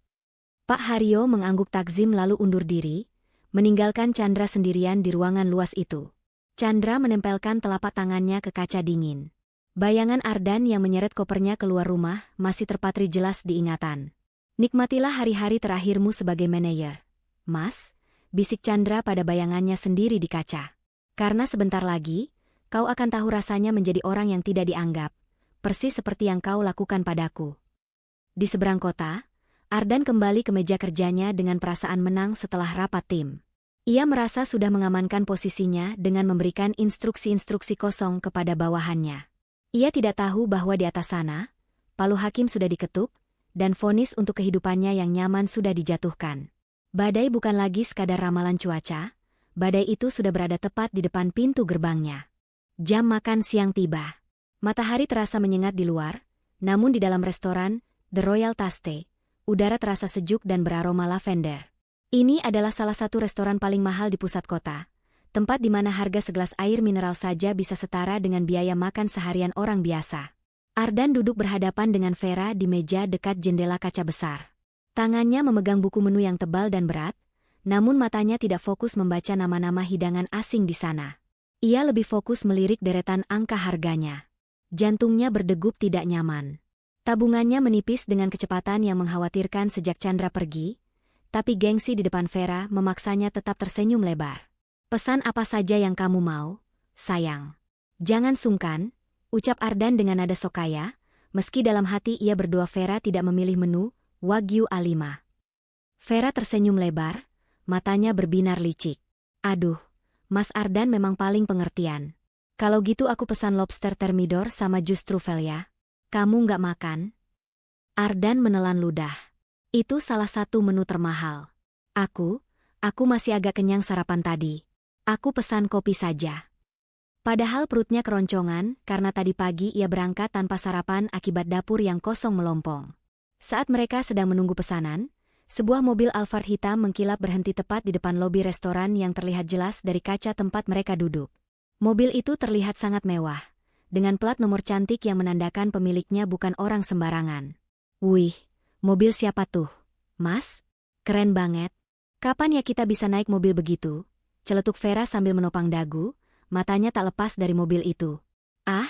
Pak Haryo mengangguk takzim lalu undur diri, meninggalkan Chandra sendirian di ruangan luas itu. Chandra menempelkan telapak tangannya ke kaca dingin. Bayangan Ardan yang menyeret kopernya keluar rumah masih terpatri jelas di ingatan. Nikmatilah hari-hari terakhirmu sebagai manajer, Mas. Bisik Chandra pada bayangannya sendiri di kaca. Karena sebentar lagi, kau akan tahu rasanya menjadi orang yang tidak dianggap, persis seperti yang kau lakukan padaku. Di seberang kota, Ardan kembali ke meja kerjanya dengan perasaan menang setelah rapat tim. Ia merasa sudah mengamankan posisinya dengan memberikan instruksi-instruksi kosong kepada bawahannya. Ia tidak tahu bahwa di atas sana, palu hakim sudah diketuk, dan vonis untuk kehidupannya yang nyaman sudah dijatuhkan. Badai bukan lagi sekadar ramalan cuaca, badai itu sudah berada tepat di depan pintu gerbangnya. Jam makan siang tiba. Matahari terasa menyengat di luar, namun di dalam restoran, The Royal Taste, udara terasa sejuk dan beraroma lavender. Ini adalah salah satu restoran paling mahal di pusat kota, tempat di mana harga segelas air mineral saja bisa setara dengan biaya makan seharian orang biasa. Ardan duduk berhadapan dengan Vera di meja dekat jendela kaca besar. Tangannya memegang buku menu yang tebal dan berat, namun matanya tidak fokus membaca nama-nama hidangan asing di sana. Ia lebih fokus melirik deretan angka harganya. Jantungnya berdegup tidak nyaman. Tabungannya menipis dengan kecepatan yang mengkhawatirkan sejak Chandra pergi, tapi gengsi di depan Vera memaksanya tetap tersenyum lebar. Pesan apa saja yang kamu mau, sayang. Jangan sungkan, ucap Ardan dengan nada sokaya, meski dalam hati ia berdoa Vera tidak memilih menu Wagyu A5. Vera tersenyum lebar, matanya berbinar licik. Aduh, Mas Ardan memang paling pengertian. Kalau gitu aku pesan lobster thermidor sama jus trufel ya. Kamu nggak makan? Ardan menelan ludah. Itu salah satu menu termahal. Aku masih agak kenyang sarapan tadi. Aku pesan kopi saja. Padahal perutnya keroncongan karena tadi pagi ia berangkat tanpa sarapan akibat dapur yang kosong melompong. Saat mereka sedang menunggu pesanan, sebuah mobil Alphard hitam mengkilap berhenti tepat di depan lobi restoran yang terlihat jelas dari kaca tempat mereka duduk. Mobil itu terlihat sangat mewah, dengan plat nomor cantik yang menandakan pemiliknya bukan orang sembarangan. Wih, mobil siapa tuh, Mas? Keren banget. Kapan ya kita bisa naik mobil begitu? Celetuk Vera sambil menopang dagu, matanya tak lepas dari mobil itu. Ah,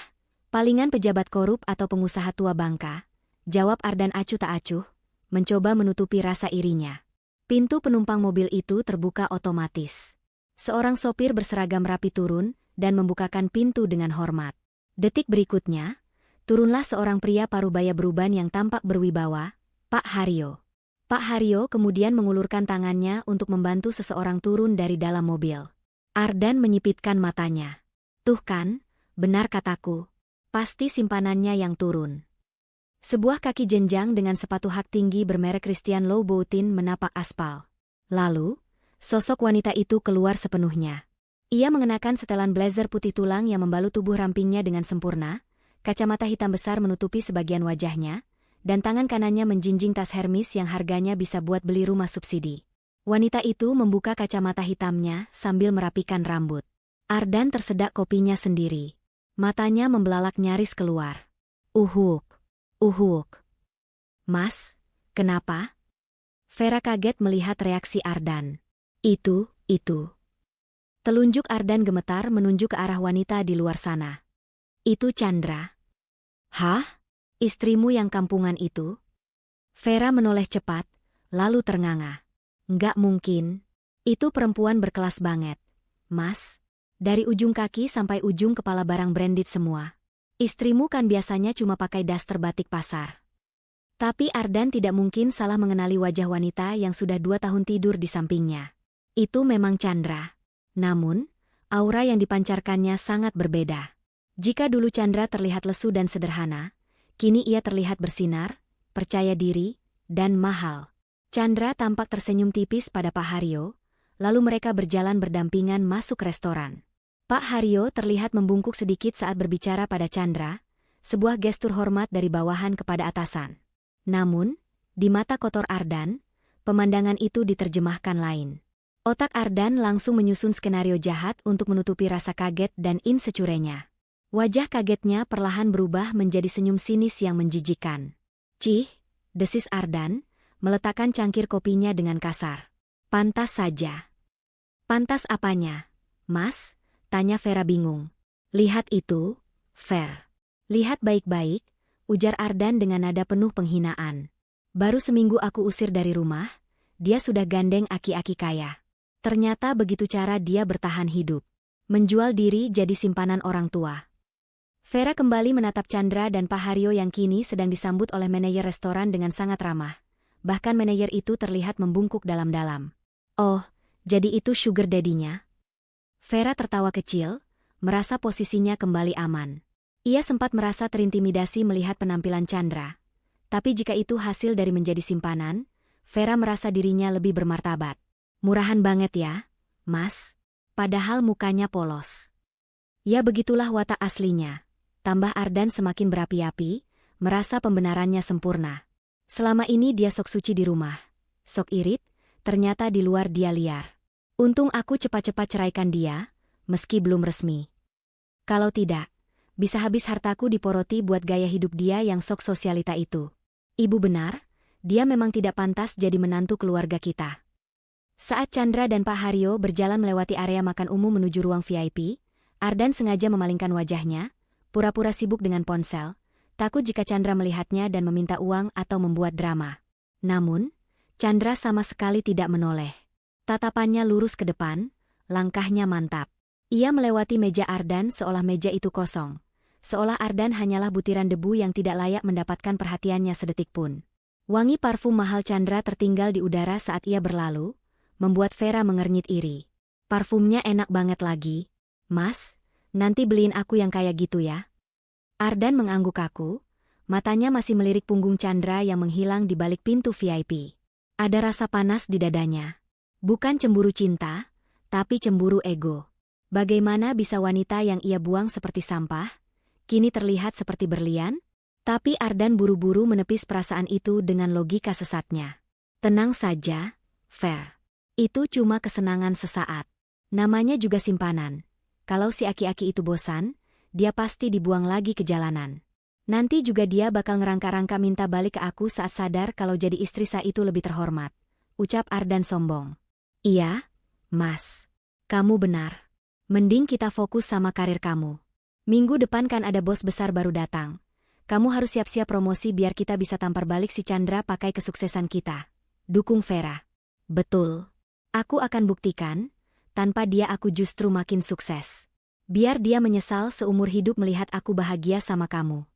palingan pejabat korup atau pengusaha tua bangka. Jawab Ardan acuh tak acuh, mencoba menutupi rasa irinya. Pintu penumpang mobil itu terbuka otomatis. Seorang sopir berseragam rapi turun dan membukakan pintu dengan hormat. Detik berikutnya, turunlah seorang pria parubaya beruban yang tampak berwibawa, Pak Haryo. Pak Haryo kemudian mengulurkan tangannya untuk membantu seseorang turun dari dalam mobil. Ardan menyipitkan matanya. Tuh kan, benar kataku. Pasti simpanannya yang turun. Sebuah kaki jenjang dengan sepatu hak tinggi bermerek Christian Louboutin menapak aspal. Lalu, Sosok wanita itu keluar sepenuhnya. Ia mengenakan setelan blazer putih tulang yang membalut tubuh rampingnya dengan sempurna, kacamata hitam besar menutupi sebagian wajahnya, dan tangan kanannya menjinjing tas Hermes yang harganya bisa buat beli rumah subsidi. Wanita itu membuka kacamata hitamnya sambil merapikan rambut. Ardan tersedak kopinya sendiri. Matanya membelalak nyaris keluar. Uhuk. Mas, kenapa? Vera kaget melihat reaksi Ardan. Itu. Telunjuk Ardan gemetar menunjuk ke arah wanita di luar sana. Itu Chandra. Hah? Istrimu yang kampungan itu? Vera menoleh cepat, lalu ternganga. Nggak mungkin. Itu perempuan berkelas banget. Mas, dari ujung kaki sampai ujung kepala barang branded semua. Istrimu kan biasanya cuma pakai daster batik pasar. Tapi Ardan tidak mungkin salah mengenali wajah wanita yang sudah 2 tahun tidur di sampingnya. Itu memang Chandra. Namun, aura yang dipancarkannya sangat berbeda. Jika dulu Chandra terlihat lesu dan sederhana, kini ia terlihat bersinar, percaya diri, dan mahal. Chandra tampak tersenyum tipis pada Pak Haryo, lalu mereka berjalan berdampingan masuk restoran. Pak Haryo terlihat membungkuk sedikit saat berbicara pada Chandra, sebuah gestur hormat dari bawahan kepada atasan. Namun, di mata kotor Ardan, pemandangan itu diterjemahkan lain. Otak Ardan langsung menyusun skenario jahat untuk menutupi rasa kaget dan insecure-nya. Wajah kagetnya perlahan berubah menjadi senyum sinis yang menjijikan. Cih, desis Ardan, meletakkan cangkir kopinya dengan kasar. Pantas saja. Pantas apanya, Mas? Tanya Vera bingung. Lihat itu, Ver. Lihat baik-baik, ujar Ardan dengan nada penuh penghinaan. Baru seminggu aku usir dari rumah, dia sudah gandeng aki-aki kaya. Ternyata begitu cara dia bertahan hidup. Menjual diri jadi simpanan orang tua. Vera kembali menatap Chandra dan Pak Haryo yang kini sedang disambut oleh manajer restoran dengan sangat ramah. Bahkan manajer itu terlihat membungkuk dalam-dalam. Oh, jadi itu sugar daddy-nya? Vera tertawa kecil, merasa posisinya kembali aman. Ia sempat merasa terintimidasi melihat penampilan Chandra. Tapi jika itu hasil dari menjadi simpanan, Vera merasa dirinya lebih bermartabat. Murahan banget ya, Mas. Padahal mukanya polos. Ya begitulah watak aslinya. Tambah Ardan semakin berapi-api, merasa pembenarannya sempurna. Selama ini dia sok suci di rumah. Sok irit, ternyata di luar dia liar. Untung aku cepat-cepat ceraikan dia, meski belum resmi. Kalau tidak, bisa habis hartaku diporoti buat gaya hidup dia yang sok sosialita itu. Ibu benar, dia memang tidak pantas jadi menantu keluarga kita. Saat Chandra dan Pak Haryo berjalan melewati area makan umum menuju ruang VIP, Ardan sengaja memalingkan wajahnya, pura-pura sibuk dengan ponsel, takut jika Chandra melihatnya dan meminta uang atau membuat drama. Namun, Chandra sama sekali tidak menoleh. Tatapannya lurus ke depan, langkahnya mantap. Ia melewati meja Ardan seolah meja itu kosong. Seolah Ardan hanyalah butiran debu yang tidak layak mendapatkan perhatiannya sedetik pun. Wangi parfum mahal Chandra tertinggal di udara saat ia berlalu, membuat Vera mengernyit iri. Parfumnya enak banget lagi. Mas, nanti beliin aku yang kayak gitu ya. Ardan mengangguk kaku, matanya masih melirik punggung Chandra yang menghilang di balik pintu VIP. Ada rasa panas di dadanya. Bukan cemburu cinta, tapi cemburu ego. Bagaimana bisa wanita yang ia buang seperti sampah, kini terlihat seperti berlian? Tapi Ardan buru-buru menepis perasaan itu dengan logika sesatnya. Tenang saja, Ver. Itu cuma kesenangan sesaat. Namanya juga simpanan. Kalau si aki-aki itu bosan, dia pasti dibuang lagi ke jalanan. Nanti juga dia bakal ngerangka-rangka minta balik ke aku saat sadar kalau jadi istri saya itu lebih terhormat. Ucap Ardan sombong. Iya, Mas. Kamu benar. Mending kita fokus sama karir kamu. Minggu depan kan ada bos besar baru datang. Kamu harus siap-siap promosi biar kita bisa tampar balik si Chandra pakai kesuksesan kita. Dukung Vera. Betul. Aku akan buktikan, tanpa dia aku justru makin sukses. Biar dia menyesal seumur hidup melihat aku bahagia sama kamu.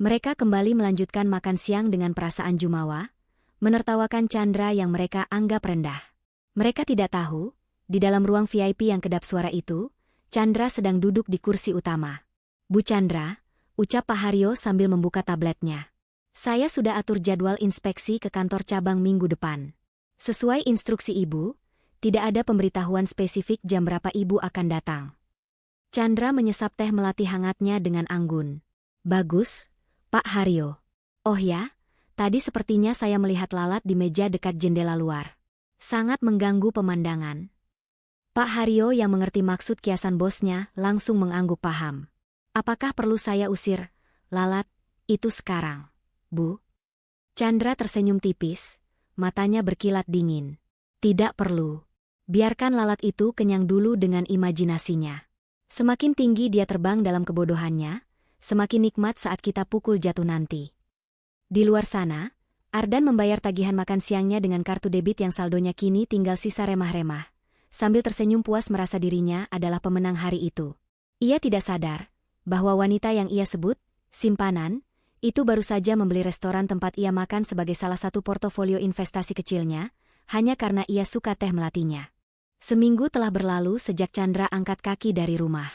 Mereka kembali melanjutkan makan siang dengan perasaan jumawa, menertawakan Chandra yang mereka anggap rendah. Mereka tidak tahu, di dalam ruang VIP yang kedap suara itu, Chandra sedang duduk di kursi utama. Bu Chandra, ucap Pak Haryo sambil membuka tabletnya. Saya sudah atur jadwal inspeksi ke kantor cabang minggu depan. Sesuai instruksi Ibu, tidak ada pemberitahuan spesifik jam berapa ibu akan datang. Chandra menyesap teh melati hangatnya dengan anggun. Bagus, Pak Haryo. Oh ya, tadi sepertinya saya melihat lalat di meja dekat jendela luar. Sangat mengganggu pemandangan. Pak Haryo yang mengerti maksud kiasan bosnya langsung mengangguk paham. Apakah perlu saya usir lalat itu sekarang, Bu? Chandra tersenyum tipis, matanya berkilat dingin. Tidak perlu. Biarkan lalat itu kenyang dulu dengan imajinasinya. Semakin tinggi dia terbang dalam kebodohannya, semakin nikmat saat kita pukul jatuh nanti. Di luar sana, Ardan membayar tagihan makan siangnya dengan kartu debit yang saldonya kini tinggal sisa remah-remah, sambil tersenyum puas merasa dirinya adalah pemenang hari itu. Ia tidak sadar bahwa wanita yang ia sebut simpanan itu baru saja membeli restoran tempat ia makan sebagai salah satu portofolio investasi kecilnya, hanya karena ia suka teh melatinya. Seminggu telah berlalu sejak Chandra angkat kaki dari rumah.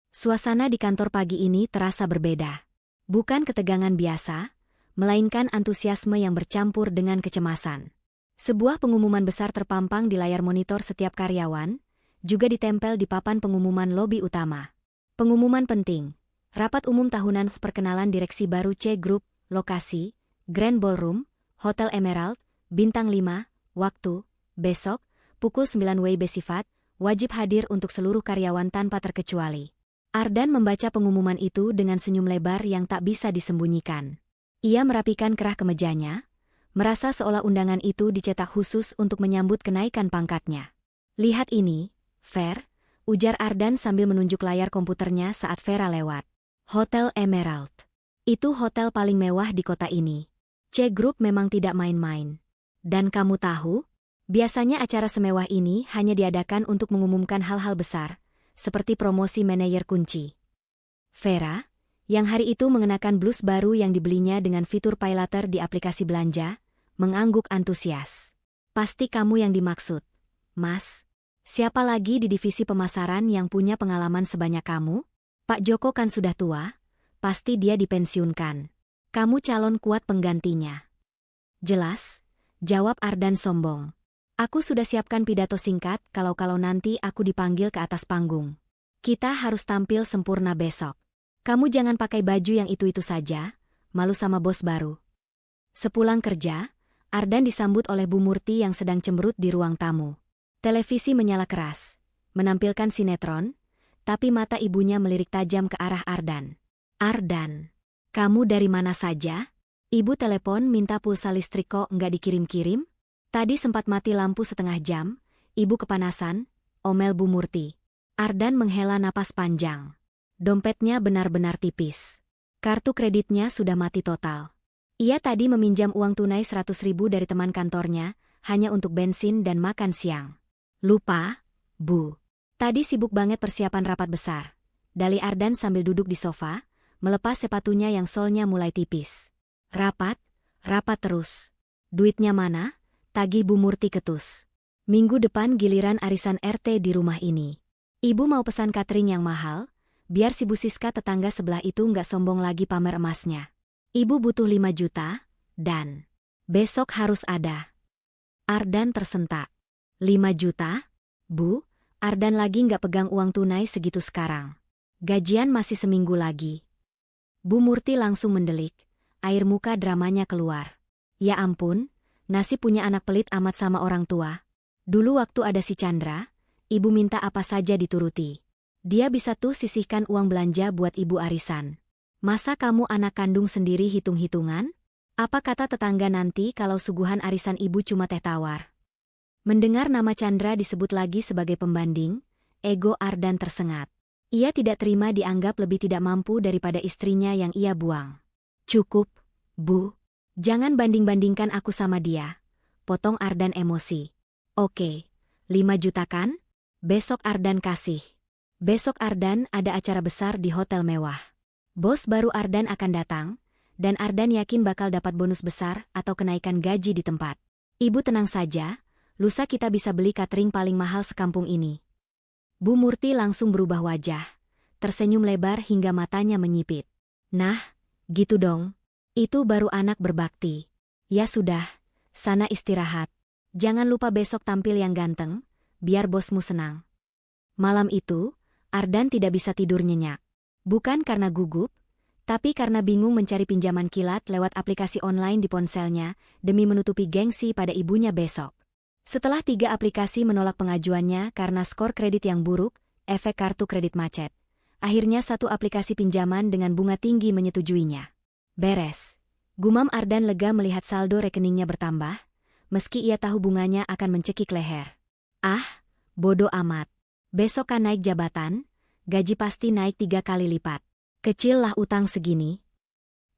Suasana di kantor pagi ini terasa berbeda. Bukan ketegangan biasa, melainkan antusiasme yang bercampur dengan kecemasan. Sebuah pengumuman besar terpampang di layar monitor setiap karyawan, juga ditempel di papan pengumuman lobi utama. Pengumuman penting, rapat umum tahunan perkenalan direksi baru C Group, lokasi, Grand Ballroom, Hotel Emerald, Bintang 5, waktu, besok, pukul 9 WIB sifat, wajib hadir untuk seluruh karyawan tanpa terkecuali. Ardan membaca pengumuman itu dengan senyum lebar yang tak bisa disembunyikan. Ia merapikan kerah kemejanya, merasa seolah undangan itu dicetak khusus untuk menyambut kenaikan pangkatnya. Lihat ini, Fer, ujar Ardan sambil menunjuk layar komputernya saat Vera lewat. Hotel Emerald. Itu hotel paling mewah di kota ini. C Group memang tidak main-main. Dan kamu tahu? Biasanya acara semewah ini hanya diadakan untuk mengumumkan hal-hal besar, seperti promosi manajer kunci. Vera, yang hari itu mengenakan blus baru yang dibelinya dengan fitur pay later di aplikasi belanja, mengangguk antusias. Pasti kamu yang dimaksud, Mas. Siapa lagi di divisi pemasaran yang punya pengalaman sebanyak kamu? Pak Joko kan sudah tua, pasti dia dipensiunkan. Kamu calon kuat penggantinya. Jelas, jawab Ardan sombong. Aku sudah siapkan pidato singkat kalau nanti aku dipanggil ke atas panggung. Kita harus tampil sempurna besok. Kamu jangan pakai baju yang itu-itu saja, malu sama bos baru. Sepulang kerja, Ardan disambut oleh Bu Murti yang sedang cemberut di ruang tamu. Televisi menyala keras, menampilkan sinetron, tapi mata ibunya melirik tajam ke arah Ardan. Ardan, kamu dari mana saja? Ibu telepon minta pulsa listrik kok nggak dikirim-kirim? Tadi sempat mati lampu setengah jam, ibu kepanasan, omel Bu Murti. Ardan menghela napas panjang. Dompetnya benar-benar tipis. Kartu kreditnya sudah mati total. Ia tadi meminjam uang tunai 100.000 dari teman kantornya, hanya untuk bensin dan makan siang. Lupa, Bu. Tadi sibuk banget persiapan rapat besar. Dali Ardan sambil duduk di sofa, melepas sepatunya yang solnya mulai tipis. Rapat terus. Duitnya mana? Tagih Bu Murti ketus. Minggu depan giliran arisan RT di rumah ini. Ibu mau pesan catering yang mahal, biar si Bu Siska tetangga sebelah itu nggak sombong lagi pamer emasnya. Ibu butuh 5 juta, dan besok harus ada. Ardan tersentak. 5 juta? Bu, Ardan lagi nggak pegang uang tunai segitu sekarang. Gajian masih seminggu lagi. Bu Murti langsung mendelik, air muka dramanya keluar. Ya ampun, nasib punya anak pelit amat sama orang tua. Dulu waktu ada si Chandra, ibu minta apa saja dituruti. Dia bisa tuh sisihkan uang belanja buat ibu arisan. Masa kamu anak kandung sendiri hitung-hitungan? Apa kata tetangga nanti kalau suguhan arisan ibu cuma teh tawar? Mendengar nama Chandra disebut lagi sebagai pembanding, ego Ardan tersengat. Ia tidak terima dianggap lebih tidak mampu daripada istrinya yang ia buang. Cukup, Bu. Jangan banding-bandingkan aku sama dia. Potong Ardan emosi. Oke, 5 juta kan? Besok Ardan kasih. Besok Ardan ada acara besar di hotel mewah. Bos baru Ardan akan datang, dan Ardan yakin bakal dapat bonus besar atau kenaikan gaji di tempat. Ibu tenang saja, lusa kita bisa beli catering paling mahal sekampung ini. Bu Murti langsung berubah wajah, tersenyum lebar hingga matanya menyipit. Nah, gitu dong. Itu baru anak berbakti. Ya sudah, sana istirahat. Jangan lupa besok tampil yang ganteng, biar bosmu senang. Malam itu, Ardan tidak bisa tidur nyenyak. Bukan karena gugup, tapi karena bingung mencari pinjaman kilat lewat aplikasi online di ponselnya demi menutupi gengsi pada ibunya besok. Setelah 3 aplikasi menolak pengajuannya karena skor kredit yang buruk, efek kartu kredit macet. Akhirnya 1 aplikasi pinjaman dengan bunga tinggi menyetujuinya. Beres. Gumam Ardan lega melihat saldo rekeningnya bertambah, meski ia tahu bunganya akan mencekik leher. Ah, bodoh amat. Besok kan naik jabatan, gaji pasti naik 3 kali lipat. Kecil lah utang segini.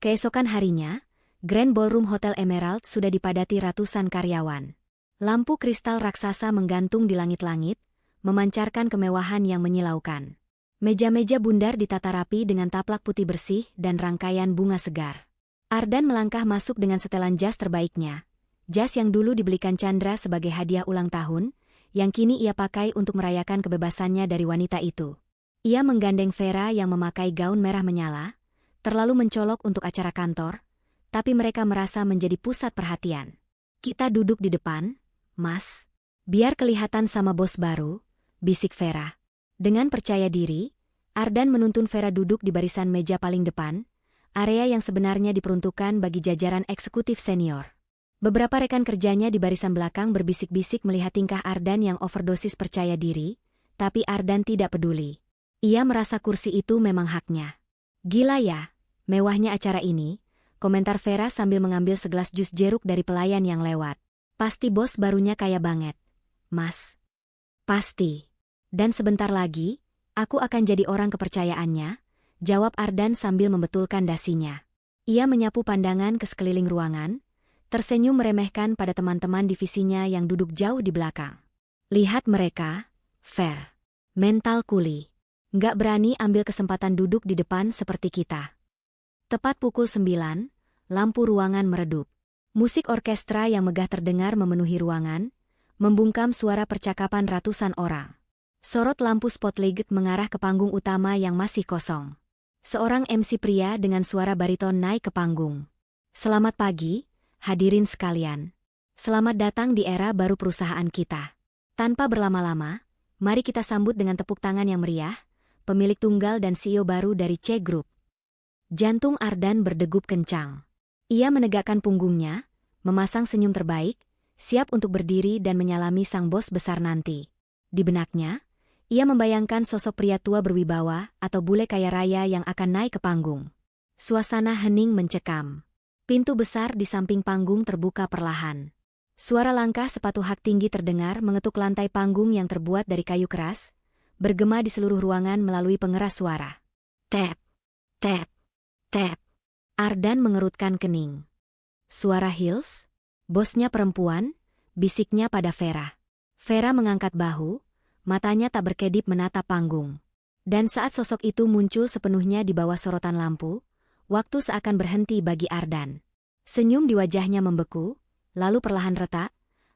Keesokan harinya, Grand Ballroom Hotel Emerald sudah dipadati ratusan karyawan. Lampu kristal raksasa menggantung di langit-langit, memancarkan kemewahan yang menyilaukan. Meja-meja bundar ditata rapi dengan taplak putih bersih dan rangkaian bunga segar. Ardan melangkah masuk dengan setelan jas terbaiknya. Jas yang dulu dibelikan Chandra sebagai hadiah ulang tahun, yang kini ia pakai untuk merayakan kebebasannya dari wanita itu. Ia menggandeng Vera yang memakai gaun merah menyala, terlalu mencolok untuk acara kantor, tapi mereka merasa menjadi pusat perhatian. Kita duduk di depan, Mas. Biar kelihatan sama bos baru, bisik Vera. Dengan percaya diri, Ardan menuntun Vera duduk di barisan meja paling depan, area yang sebenarnya diperuntukkan bagi jajaran eksekutif senior. Beberapa rekan kerjanya di barisan belakang berbisik-bisik melihat tingkah Ardan yang overdosis percaya diri, tapi Ardan tidak peduli. Ia merasa kursi itu memang haknya. Gila ya, mewahnya acara ini, komentar Vera sambil mengambil segelas jus jeruk dari pelayan yang lewat. Pasti bos barunya kaya banget. Mas. Pasti. Dan sebentar lagi, aku akan jadi orang kepercayaannya, jawab Ardan sambil membetulkan dasinya. Ia menyapu pandangan ke sekeliling ruangan, tersenyum meremehkan pada teman-teman divisinya yang duduk jauh di belakang. Lihat mereka, Ver. Mental kuli. Nggak berani ambil kesempatan duduk di depan seperti kita. Tepat pukul 9, lampu ruangan meredup. Musik orkestra yang megah terdengar memenuhi ruangan, membungkam suara percakapan ratusan orang. Sorot lampu spotlight mengarah ke panggung utama yang masih kosong. Seorang MC pria dengan suara bariton naik ke panggung. Selamat pagi, hadirin sekalian. Selamat datang di era baru perusahaan kita. Tanpa berlama-lama, mari kita sambut dengan tepuk tangan yang meriah, pemilik tunggal dan CEO baru dari C Group. Jantung Ardan berdegup kencang. Ia menegakkan punggungnya, memasang senyum terbaik, siap untuk berdiri dan menyalami sang bos besar nanti. Di benaknya, ia membayangkan sosok pria tua berwibawa atau bule kaya raya yang akan naik ke panggung. Suasana hening mencekam. Pintu besar di samping panggung terbuka perlahan. Suara langkah sepatu hak tinggi terdengar mengetuk lantai panggung yang terbuat dari kayu keras, bergema di seluruh ruangan melalui pengeras suara. Tap, tap, tap. Ardan mengerutkan kening. Suara Hills? Bosnya perempuan? Bisiknya pada Vera. Vera mengangkat bahu, matanya tak berkedip menatap panggung. Dan saat sosok itu muncul sepenuhnya di bawah sorotan lampu, waktu seakan berhenti bagi Ardan. Senyum di wajahnya membeku, lalu perlahan retak,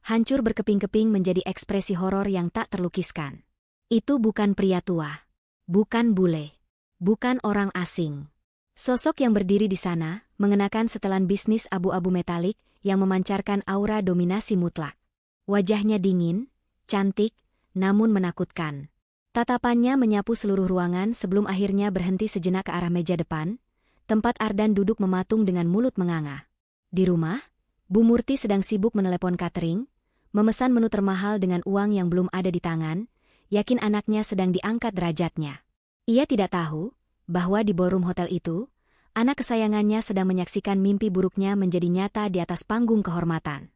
hancur berkeping-keping menjadi ekspresi horor yang tak terlukiskan. Itu bukan pria tua. Bukan bule. Bukan orang asing. Sosok yang berdiri di sana, mengenakan setelan bisnis abu-abu metalik yang memancarkan aura dominasi mutlak. Wajahnya dingin, cantik, namun menakutkan. Tatapannya menyapu seluruh ruangan sebelum akhirnya berhenti sejenak ke arah meja depan, tempat Ardan duduk mematung dengan mulut menganga. Di rumah, Bu Murti sedang sibuk menelepon catering, memesan menu termahal dengan uang yang belum ada di tangan, yakin anaknya sedang diangkat derajatnya. Ia tidak tahu bahwa di ballroom hotel itu, anak kesayangannya sedang menyaksikan mimpi buruknya menjadi nyata di atas panggung kehormatan.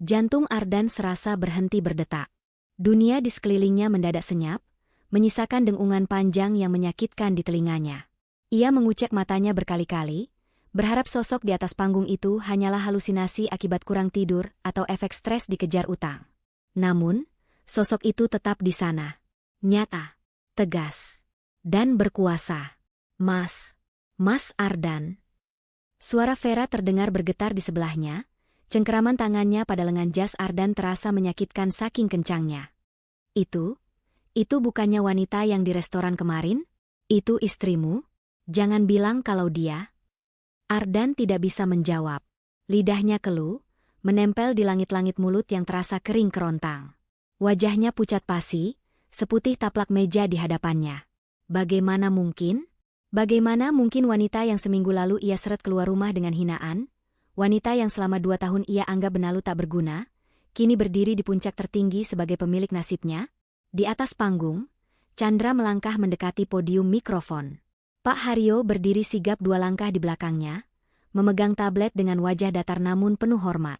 Jantung Ardan serasa berhenti berdetak. Dunia di sekelilingnya mendadak senyap, menyisakan dengungan panjang yang menyakitkan di telinganya. Ia mengucek matanya berkali-kali, berharap sosok di atas panggung itu hanyalah halusinasi akibat kurang tidur atau efek stres dikejar utang. Namun, sosok itu tetap di sana. Nyata, tegas, dan berkuasa. Mas Ardan. Suara Vera terdengar bergetar di sebelahnya, cengkeraman tangannya pada lengan jas Ardan terasa menyakitkan saking kencangnya. Itu bukannya wanita yang di restoran kemarin? Itu istrimu? Jangan bilang kalau dia. Ardan tidak bisa menjawab. Lidahnya keluh, menempel di langit-langit mulut yang terasa kering kerontang. Wajahnya pucat pasi, seputih taplak meja di hadapannya. Bagaimana mungkin? Bagaimana mungkin wanita yang seminggu lalu ia seret keluar rumah dengan hinaan, wanita yang selama 2 tahun ia anggap benalu tak berguna, kini berdiri di puncak tertinggi sebagai pemilik nasibnya? Di atas panggung, Chandra melangkah mendekati podium mikrofon. Pak Haryo berdiri sigap 2 langkah di belakangnya, memegang tablet dengan wajah datar namun penuh hormat.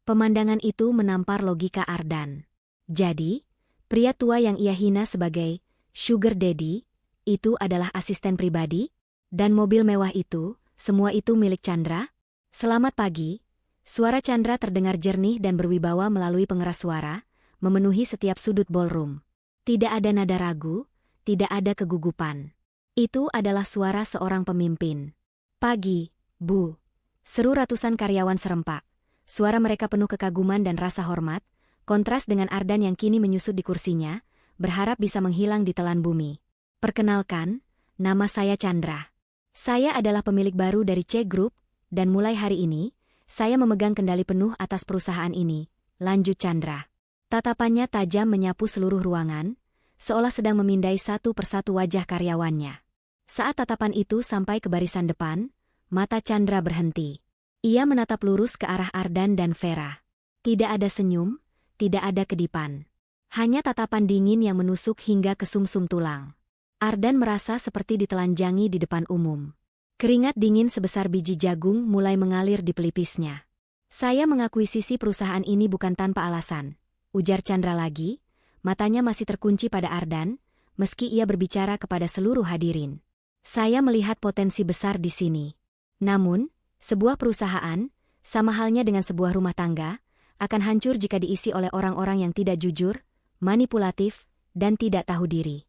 Pemandangan itu menampar logika Ardan. Jadi, pria tua yang ia hina sebagai sugar daddy, itu adalah asisten pribadi? Dan mobil mewah itu, semua itu milik Chandra? Selamat pagi. Suara Chandra terdengar jernih dan berwibawa melalui pengeras suara, memenuhi setiap sudut ballroom. Tidak ada nada ragu, tidak ada kegugupan. Itu adalah suara seorang pemimpin. Pagi, Bu. Seru ratusan karyawan serempak. Suara mereka penuh kekaguman dan rasa hormat, kontras dengan Ardan yang kini menyusut di kursinya, berharap bisa menghilang di telan bumi. Perkenalkan, nama saya Chandra. Saya adalah pemilik baru dari C Group, dan mulai hari ini, saya memegang kendali penuh atas perusahaan ini, lanjut Chandra. Tatapannya tajam menyapu seluruh ruangan, seolah sedang memindai satu persatu wajah karyawannya. Saat tatapan itu sampai ke barisan depan, mata Chandra berhenti. Ia menatap lurus ke arah Ardan dan Vera. Tidak ada senyum, tidak ada kedipan. Hanya tatapan dingin yang menusuk hingga ke sumsum tulang. Ardan merasa seperti ditelanjangi di depan umum. Keringat dingin sebesar biji jagung mulai mengalir di pelipisnya. Saya mengakuisisi perusahaan ini bukan tanpa alasan, ujar Chandra lagi, matanya masih terkunci pada Ardan, meski ia berbicara kepada seluruh hadirin. Saya melihat potensi besar di sini. Namun, sebuah perusahaan, sama halnya dengan sebuah rumah tangga, akan hancur jika diisi oleh orang-orang yang tidak jujur, manipulatif, dan tidak tahu diri.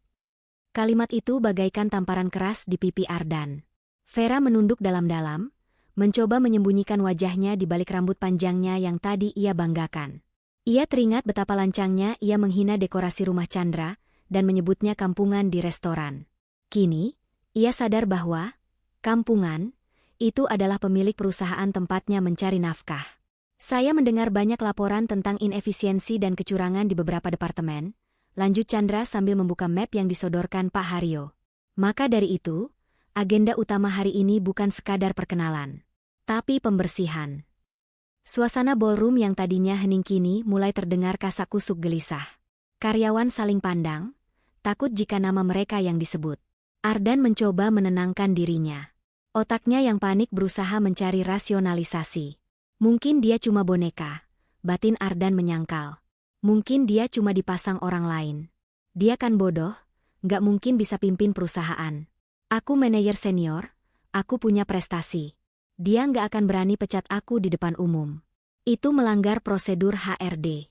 Kalimat itu bagaikan tamparan keras di pipi Ardan. Vera menunduk dalam-dalam, mencoba menyembunyikan wajahnya di balik rambut panjangnya yang tadi ia banggakan. Ia teringat betapa lancangnya ia menghina dekorasi rumah Chandra dan menyebutnya kampungan di restoran. Kini, ia sadar bahwa kampungan itu adalah pemilik perusahaan tempatnya mencari nafkah. Saya mendengar banyak laporan tentang inefisiensi dan kecurangan di beberapa departemen, lanjut Chandra sambil membuka map yang disodorkan Pak Haryo. Maka dari itu, agenda utama hari ini bukan sekadar perkenalan, tapi pembersihan. Suasana ballroom yang tadinya hening kini mulai terdengar kasak-kusuk gelisah. Karyawan saling pandang, takut jika nama mereka yang disebut. Ardan mencoba menenangkan dirinya. Otaknya yang panik berusaha mencari rasionalisasi. Mungkin dia cuma boneka, batin Ardan menyangkal. Mungkin dia cuma dipasang orang lain. Dia kan bodoh, gak mungkin bisa pimpin perusahaan. Aku manajer senior, aku punya prestasi. Dia gak akan berani pecat aku di depan umum. Itu melanggar prosedur HRD.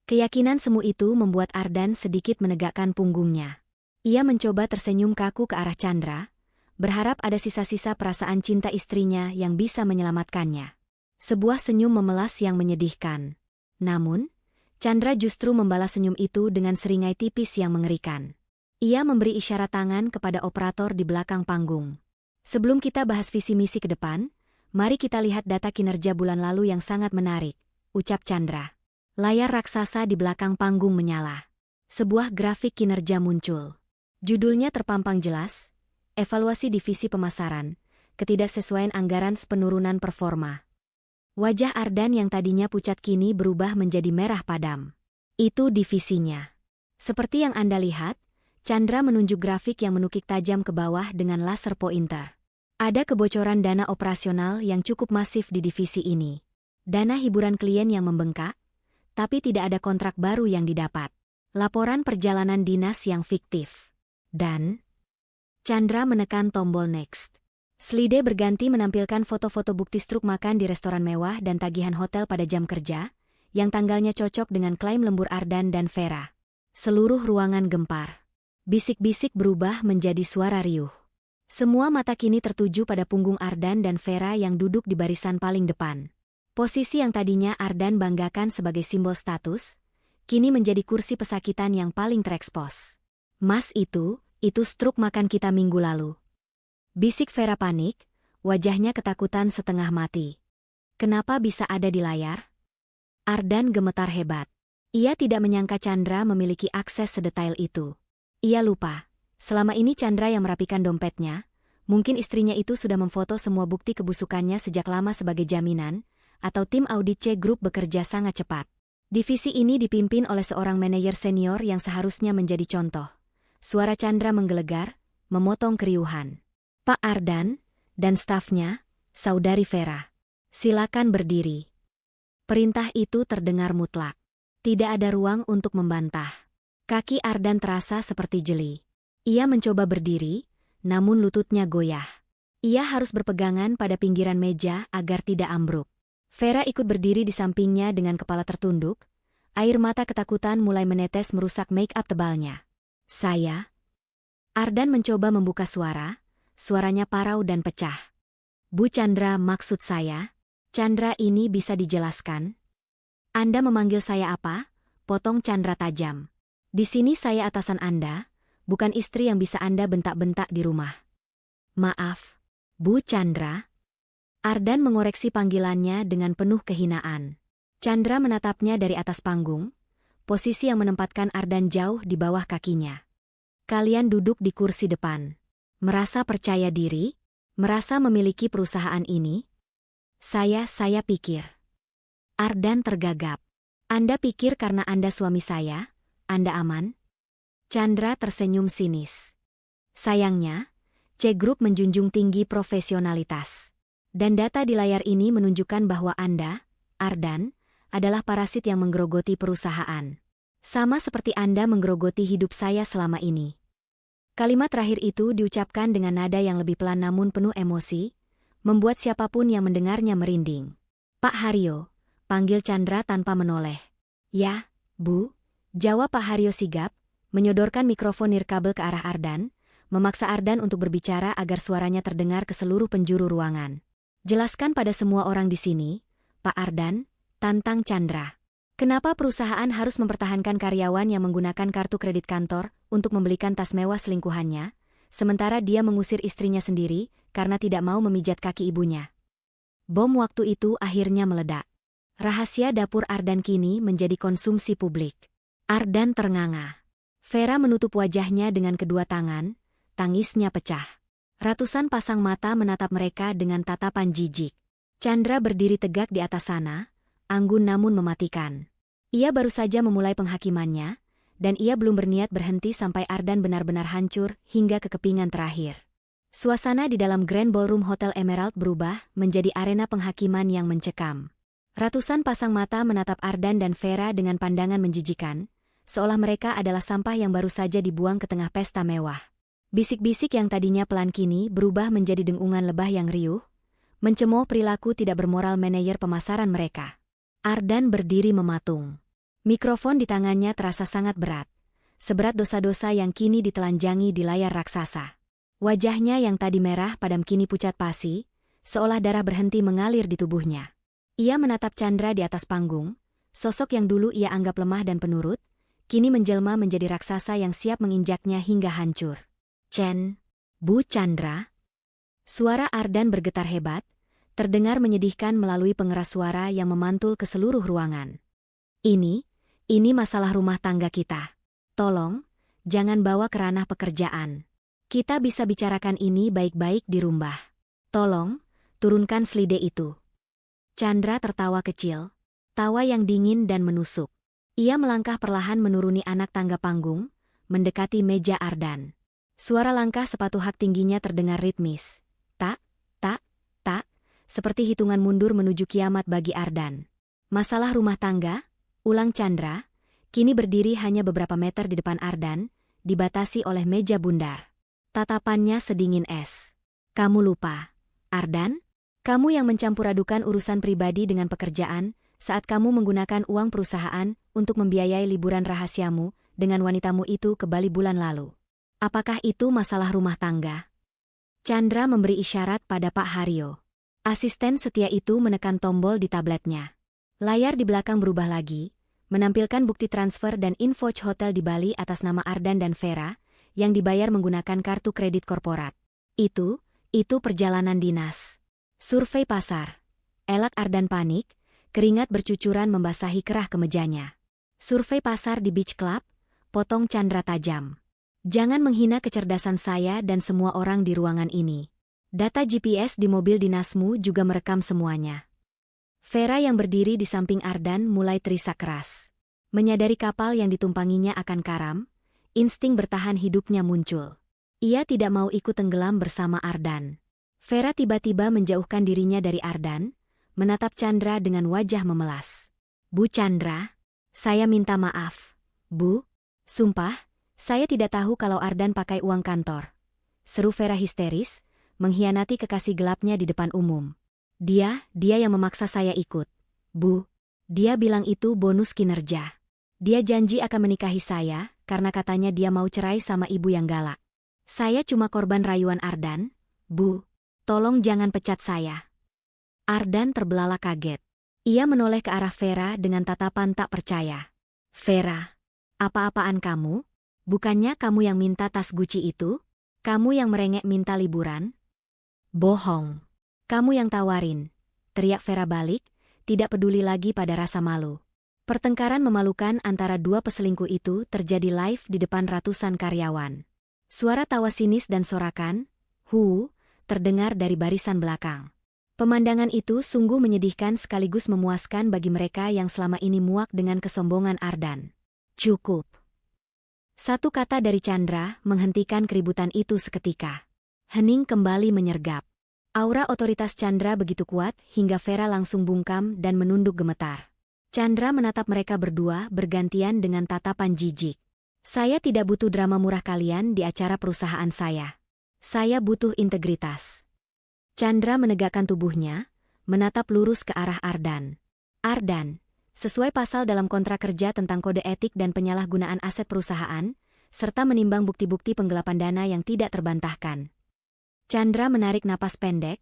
Keyakinan semu itu membuat Ardan sedikit menegakkan punggungnya. Ia mencoba tersenyum kaku ke arah Chandra, berharap ada sisa-sisa perasaan cinta istrinya yang bisa menyelamatkannya. Sebuah senyum memelas yang menyedihkan. Namun, Chandra justru membalas senyum itu dengan seringai tipis yang mengerikan. Ia memberi isyarat tangan kepada operator di belakang panggung. Sebelum kita bahas visi misi ke depan, mari kita lihat data kinerja bulan lalu yang sangat menarik, ucap Chandra. Layar raksasa di belakang panggung menyala. Sebuah grafik kinerja muncul. Judulnya terpampang jelas, Evaluasi Divisi Pemasaran, Ketidaksesuaian Anggaran Penurunan Performa. Wajah Ardan yang tadinya pucat kini berubah menjadi merah padam. Itu divisinya. Seperti yang Anda lihat, Chandra menunjuk grafik yang menukik tajam ke bawah dengan laser pointer. Ada kebocoran dana operasional yang cukup masif di divisi ini. Dana hiburan klien yang membengkak, tapi tidak ada kontrak baru yang didapat. Laporan perjalanan dinas yang fiktif. Dan Chandra menekan tombol next. Slide berganti menampilkan foto-foto bukti struk makan di restoran mewah dan tagihan hotel pada jam kerja, yang tanggalnya cocok dengan klaim lembur Ardan dan Vera. Seluruh ruangan gempar. Bisik-bisik berubah menjadi suara riuh. Semua mata kini tertuju pada punggung Ardan dan Vera yang duduk di barisan paling depan. Posisi yang tadinya Ardan banggakan sebagai simbol status, kini menjadi kursi pesakitan yang paling terekspos. Mas itu struk makan kita minggu lalu. Bisik Vera panik, wajahnya ketakutan setengah mati. Kenapa bisa ada di layar? Ardan gemetar hebat. Ia tidak menyangka Chandra memiliki akses sedetail itu. Ia lupa, selama ini Chandra yang merapikan dompetnya, mungkin istrinya itu sudah memfoto semua bukti kebusukannya sejak lama sebagai jaminan, atau tim audit C Group bekerja sangat cepat. Divisi ini dipimpin oleh seorang manajer senior yang seharusnya menjadi contoh. Suara Chandra menggelegar, memotong keriuhan. Pak Ardan dan stafnya, Saudari Vera, silakan berdiri. Perintah itu terdengar mutlak. Tidak ada ruang untuk membantah. Kaki Ardan terasa seperti jeli. Ia mencoba berdiri, namun lututnya goyah. Ia harus berpegangan pada pinggiran meja agar tidak ambruk. Vera ikut berdiri di sampingnya dengan kepala tertunduk. Air mata ketakutan mulai menetes merusak make-up tebalnya. Saya? Ardan mencoba membuka suara, suaranya parau dan pecah. Bu Chandra, maksud saya? Chandra ini bisa dijelaskan? Anda memanggil saya apa? Potong Chandra tajam. Di sini saya atasan Anda, bukan istri yang bisa Anda bentak-bentak di rumah. Maaf, Bu Chandra. Ardan mengoreksi panggilannya dengan penuh kehinaan. Chandra menatapnya dari atas panggung, posisi yang menempatkan Ardan jauh di bawah kakinya. Kalian duduk di kursi depan. Merasa percaya diri? Merasa memiliki perusahaan ini? Saya pikir. Ardan tergagap. Anda pikir karena Anda suami saya, Anda aman? Chandra tersenyum sinis. Sayangnya, C Group menjunjung tinggi profesionalitas. Dan data di layar ini menunjukkan bahwa Anda, Ardan, adalah parasit yang menggerogoti perusahaan. Sama seperti Anda menggerogoti hidup saya selama ini. Kalimat terakhir itu diucapkan dengan nada yang lebih pelan namun penuh emosi, membuat siapapun yang mendengarnya merinding. Pak Haryo, panggil Chandra tanpa menoleh. Ya, Bu, jawab Pak Haryo sigap, menyodorkan mikrofon nirkabel ke arah Ardan, memaksa Ardan untuk berbicara agar suaranya terdengar ke seluruh penjuru ruangan. Jelaskan pada semua orang di sini, Pak Ardan, tantang Chandra. Kenapa perusahaan harus mempertahankan karyawan yang menggunakan kartu kredit kantor untuk membelikan tas mewah selingkuhannya, sementara dia mengusir istrinya sendiri karena tidak mau memijat kaki ibunya? Bom waktu itu akhirnya meledak. Rahasia dapur Ardan kini menjadi konsumsi publik. Ardan ternganga. Vera menutup wajahnya dengan kedua tangan, tangisnya pecah. Ratusan pasang mata menatap mereka dengan tatapan jijik. Chandra berdiri tegak di atas sana, anggun namun mematikan. Ia baru saja memulai penghakimannya, dan ia belum berniat berhenti sampai Ardan benar-benar hancur hingga ke kepingan terakhir. Suasana di dalam Grand Ballroom Hotel Emerald berubah menjadi arena penghakiman yang mencekam. Ratusan pasang mata menatap Ardan dan Vera dengan pandangan menjijikan, seolah mereka adalah sampah yang baru saja dibuang ke tengah pesta mewah. Bisik-bisik yang tadinya pelan kini berubah menjadi dengungan lebah yang riuh, mencemooh perilaku tidak bermoral manajer pemasaran mereka. Ardan berdiri mematung. Mikrofon di tangannya terasa sangat berat, seberat dosa-dosa yang kini ditelanjangi di layar raksasa. Wajahnya yang tadi merah padam kini pucat pasi, seolah darah berhenti mengalir di tubuhnya. Ia menatap Chandra di atas panggung, sosok yang dulu ia anggap lemah dan penurut, kini menjelma menjadi raksasa yang siap menginjaknya hingga hancur. Bu Chandra. Suara Ardan bergetar hebat, terdengar menyedihkan melalui pengeras suara yang memantul ke seluruh ruangan. Ini masalah rumah tangga kita. Tolong, jangan bawa ke ranah pekerjaan. Kita bisa bicarakan ini baik-baik di rumah. Tolong, turunkan selide itu. Chandra tertawa kecil, tawa yang dingin dan menusuk. Ia melangkah perlahan menuruni anak tangga panggung, mendekati meja Ardan. Suara langkah sepatu hak tingginya terdengar ritmis. Tak, tak, tak, seperti hitungan mundur menuju kiamat bagi Ardan. Masalah rumah tangga, ulang Chandra, kini berdiri hanya beberapa meter di depan Ardan, dibatasi oleh meja bundar. Tatapannya sedingin es. Kamu lupa, Ardan? Kamu yang mencampur adukan urusan pribadi dengan pekerjaan, saat kamu menggunakan uang perusahaan untuk membiayai liburan rahasiamu dengan wanitamu itu ke Bali bulan lalu. Apakah itu masalah rumah tangga? Chandra memberi isyarat pada Pak Haryo. Asisten setia itu menekan tombol di tabletnya. Layar di belakang berubah lagi, menampilkan bukti transfer dan info hotel di Bali atas nama Ardan dan Vera, yang dibayar menggunakan kartu kredit korporat. Itu perjalanan dinas. Survei pasar. Elak Ardan panik, keringat bercucuran membasahi kerah kemejanya. Survei pasar di Beach Club, potong Chandra tajam. Jangan menghina kecerdasan saya dan semua orang di ruangan ini. Data GPS di mobil dinasmu juga merekam semuanya. Vera yang berdiri di samping Ardan mulai terisak keras. Menyadari kapal yang ditumpanginya akan karam, insting bertahan hidupnya muncul. Ia tidak mau ikut tenggelam bersama Ardan. Vera tiba-tiba menjauhkan dirinya dari Ardan, menatap Chandra dengan wajah memelas. Bu Chandra, saya minta maaf. Bu, sumpah, saya tidak tahu kalau Ardan pakai uang kantor. Seru Vera histeris, mengkhianati kekasih gelapnya di depan umum. Dia yang memaksa saya ikut. Bu, dia bilang itu bonus kinerja. Dia janji akan menikahi saya, karena katanya dia mau cerai sama ibu yang galak. Saya cuma korban rayuan Ardan. Bu, tolong jangan pecat saya. Ardan terbelalak kaget. Ia menoleh ke arah Vera dengan tatapan tak percaya. Vera, apa-apaan kamu? Bukannya kamu yang minta tas Gucci itu? Kamu yang merengek minta liburan? Bohong. Kamu yang tawarin. Teriak Vera balik, tidak peduli lagi pada rasa malu. Pertengkaran memalukan antara dua peselingkuh itu terjadi live di depan ratusan karyawan. Suara tawa sinis dan sorakan, terdengar dari barisan belakang. Pemandangan itu sungguh menyedihkan sekaligus memuaskan bagi mereka yang selama ini muak dengan kesombongan Ardan. Cukup. Satu kata dari Chandra menghentikan keributan itu seketika. Hening kembali menyergap. Aura otoritas Chandra begitu kuat hingga Vera langsung bungkam dan menunduk gemetar. Chandra menatap mereka berdua bergantian dengan tatapan jijik. Saya tidak butuh drama murah kalian di acara perusahaan saya. Saya butuh integritas. Chandra menegakkan tubuhnya, menatap lurus ke arah Ardan. Ardan, sesuai pasal dalam kontrak kerja tentang kode etik dan penyalahgunaan aset perusahaan, serta menimbang bukti-bukti penggelapan dana yang tidak terbantahkan. Chandra menarik napas pendek,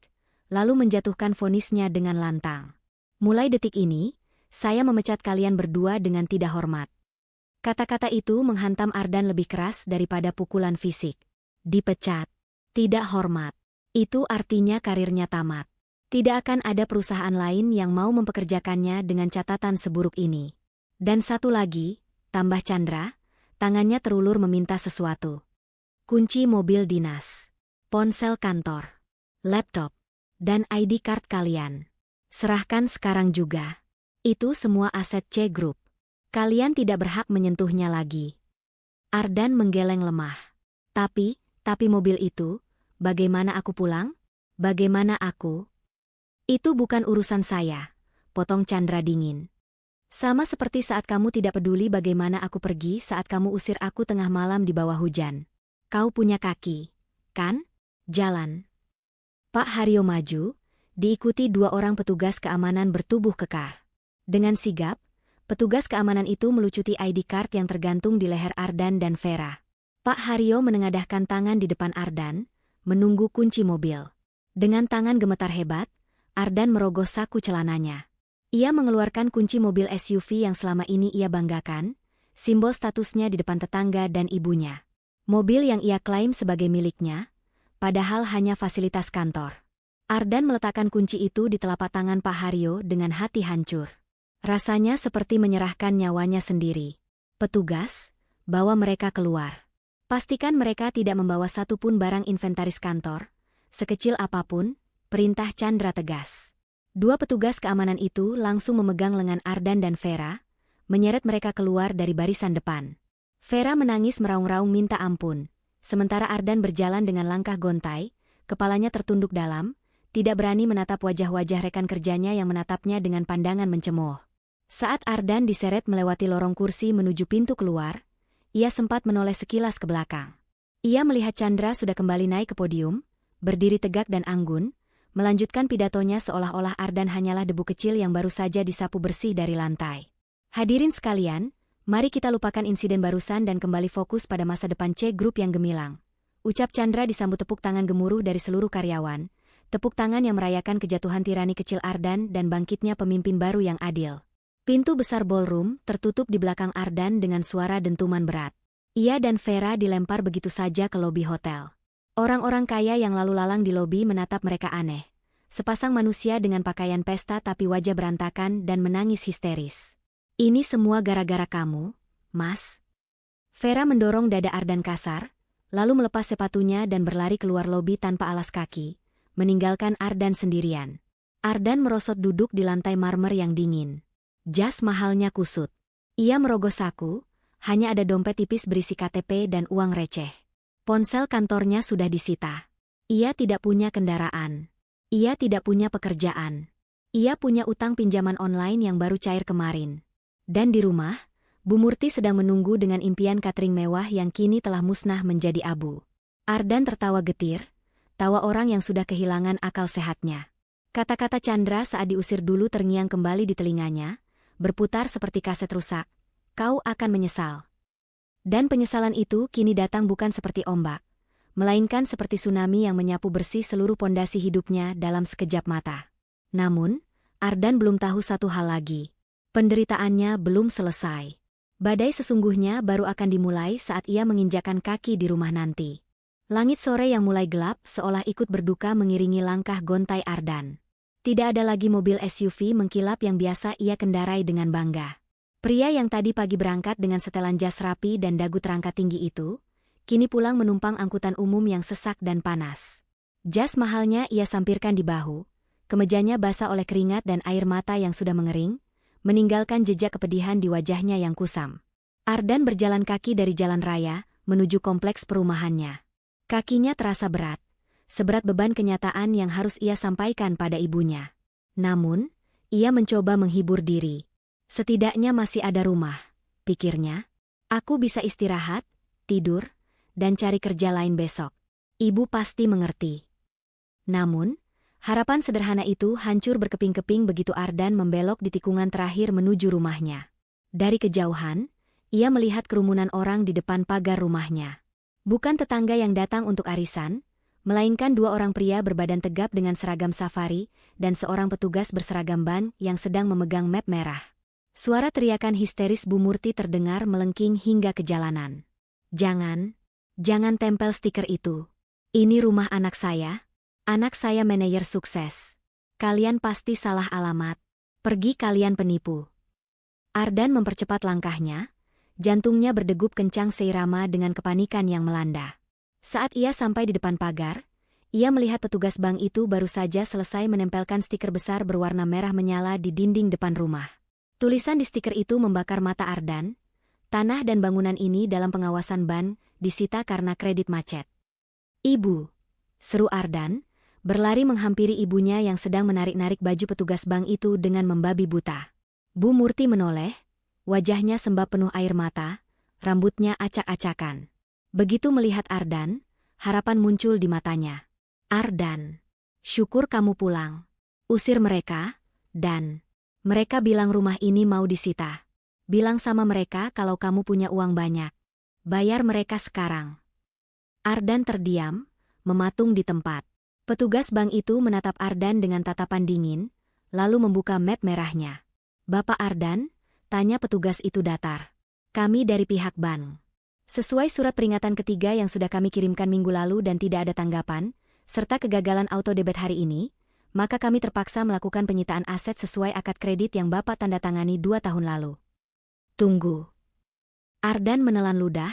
lalu menjatuhkan vonisnya dengan lantang. Mulai detik ini, saya memecat kalian berdua dengan tidak hormat. Kata-kata itu menghantam Ardan lebih keras daripada pukulan fisik. Dipecat. Tidak hormat. Itu artinya karirnya tamat. Tidak akan ada perusahaan lain yang mau mempekerjakannya dengan catatan seburuk ini. Dan satu lagi, tambah Chandra, tangannya terulur meminta sesuatu. Kunci mobil dinas, ponsel kantor, laptop, dan ID card kalian. Serahkan sekarang juga. Itu semua aset C Group. Kalian tidak berhak menyentuhnya lagi. Ardan menggeleng lemah. Tapi mobil itu, bagaimana aku pulang? Bagaimana aku? Itu bukan urusan saya, potong Chandra dingin. Sama seperti saat kamu tidak peduli bagaimana aku pergi saat kamu usir aku tengah malam di bawah hujan. Kau punya kaki, kan? Jalan. Pak Haryo maju, diikuti dua orang petugas keamanan bertubuh kekar. Dengan sigap, petugas keamanan itu melucuti ID card yang tergantung di leher Ardan dan Vera. Pak Haryo menengadahkan tangan di depan Ardan, menunggu kunci mobil. Dengan tangan gemetar hebat, Ardan merogoh saku celananya. Ia mengeluarkan kunci mobil SUV yang selama ini ia banggakan, simbol statusnya di depan tetangga dan ibunya. Mobil yang ia klaim sebagai miliknya, padahal hanya fasilitas kantor. Ardan meletakkan kunci itu di telapak tangan Pak Haryo dengan hati hancur. Rasanya seperti menyerahkan nyawanya sendiri. Petugas, bawa mereka keluar. Pastikan mereka tidak membawa satupun barang inventaris kantor, sekecil apapun, perintah Chandra tegas. Dua petugas keamanan itu langsung memegang lengan Ardan dan Vera, menyeret mereka keluar dari barisan depan. Vera menangis meraung-raung minta ampun, sementara Ardan berjalan dengan langkah gontai, kepalanya tertunduk dalam, tidak berani menatap wajah-wajah rekan kerjanya yang menatapnya dengan pandangan mencemooh. Saat Ardan diseret melewati lorong kursi menuju pintu keluar, ia sempat menoleh sekilas ke belakang. Ia melihat Chandra sudah kembali naik ke podium, berdiri tegak dan anggun, melanjutkan pidatonya seolah-olah Ardan hanyalah debu kecil yang baru saja disapu bersih dari lantai. Hadirin sekalian, mari kita lupakan insiden barusan dan kembali fokus pada masa depan C Group yang gemilang. Ucap Chandra disambut tepuk tangan gemuruh dari seluruh karyawan, tepuk tangan yang merayakan kejatuhan tirani kecil Ardan dan bangkitnya pemimpin baru yang adil. Pintu besar ballroom tertutup di belakang Ardan dengan suara dentuman berat. Ia dan Vera dilempar begitu saja ke lobi hotel. Orang-orang kaya yang lalu lalang di lobi menatap mereka aneh. Sepasang manusia dengan pakaian pesta tapi wajah berantakan dan menangis histeris. Ini semua gara-gara kamu, Mas. Vera mendorong dada Ardan kasar, lalu melepas sepatunya dan berlari keluar lobi tanpa alas kaki, meninggalkan Ardan sendirian. Ardan merosot duduk di lantai marmer yang dingin. Jas mahalnya kusut. Ia merogoh saku, hanya ada dompet tipis berisi KTP dan uang receh. Ponsel kantornya sudah disita. Ia tidak punya kendaraan. Ia tidak punya pekerjaan. Ia punya utang pinjaman online yang baru cair kemarin. Dan di rumah, Bu Murti sedang menunggu dengan impian catering mewah yang kini telah musnah menjadi abu. Ardan tertawa getir, tawa orang yang sudah kehilangan akal sehatnya. Kata-kata Chandra saat diusir dulu terngiang kembali di telinganya, berputar seperti kaset rusak. Kau akan menyesal. Dan penyesalan itu kini datang bukan seperti ombak, melainkan seperti tsunami yang menyapu bersih seluruh pondasi hidupnya dalam sekejap mata. Namun, Ardan belum tahu satu hal lagi. Penderitaannya belum selesai. Badai sesungguhnya baru akan dimulai saat ia menginjakan kaki di rumah nanti. Langit sore yang mulai gelap seolah ikut berduka mengiringi langkah gontai Ardan. Tidak ada lagi mobil SUV mengkilap yang biasa ia kendarai dengan bangga. Pria yang tadi pagi berangkat dengan setelan jas rapi dan dagu terangkat tinggi itu, kini pulang menumpang angkutan umum yang sesak dan panas. Jas mahalnya ia sampirkan di bahu, kemejanya basah oleh keringat dan air mata yang sudah mengering, meninggalkan jejak kepedihan di wajahnya yang kusam. Ardan berjalan kaki dari jalan raya, menuju kompleks perumahannya. Kakinya terasa berat, seberat beban kenyataan yang harus ia sampaikan pada ibunya. Namun, ia mencoba menghibur diri. Setidaknya masih ada rumah, pikirnya. Aku bisa istirahat, tidur, dan cari kerja lain besok. Ibu pasti mengerti. Namun, harapan sederhana itu hancur berkeping-keping begitu Ardan membelok di tikungan terakhir menuju rumahnya. Dari kejauhan, ia melihat kerumunan orang di depan pagar rumahnya. Bukan tetangga yang datang untuk arisan, melainkan dua orang pria berbadan tegap dengan seragam safari dan seorang petugas berseragam ban yang sedang memegang map merah. Suara teriakan histeris Bu Murti terdengar melengking hingga ke jalanan. Jangan tempel stiker itu. Ini rumah anak saya. Anak saya manajer sukses. Kalian pasti salah alamat. Pergi kalian penipu. Ardan mempercepat langkahnya, jantungnya berdegup kencang seirama dengan kepanikan yang melanda. Saat ia sampai di depan pagar, ia melihat petugas bank itu baru saja selesai menempelkan stiker besar berwarna merah menyala di dinding depan rumah. Tulisan di stiker itu membakar mata Ardan. Tanah dan bangunan ini dalam pengawasan bank disita karena kredit macet. Ibu, seru Ardan, berlari menghampiri ibunya yang sedang menarik-narik baju petugas bank itu dengan membabi buta. Bu Murti menoleh, wajahnya sembab penuh air mata, rambutnya acak-acakan. Begitu melihat Ardan, harapan muncul di matanya. Ardan, syukur kamu pulang. Usir mereka, dan mereka bilang rumah ini mau disita. Bilang sama mereka kalau kamu punya uang banyak. Bayar mereka sekarang. Ardan terdiam, mematung di tempat. Petugas bank itu menatap Ardan dengan tatapan dingin, lalu membuka map merahnya. Bapak Ardan, tanya petugas itu datar. Kami dari pihak bank. Sesuai surat peringatan ketiga yang sudah kami kirimkan minggu lalu dan tidak ada tanggapan, serta kegagalan auto debit hari ini, maka kami terpaksa melakukan penyitaan aset sesuai akad kredit yang Bapak tanda tangani 2 tahun lalu. Tunggu. Ardan menelan ludah,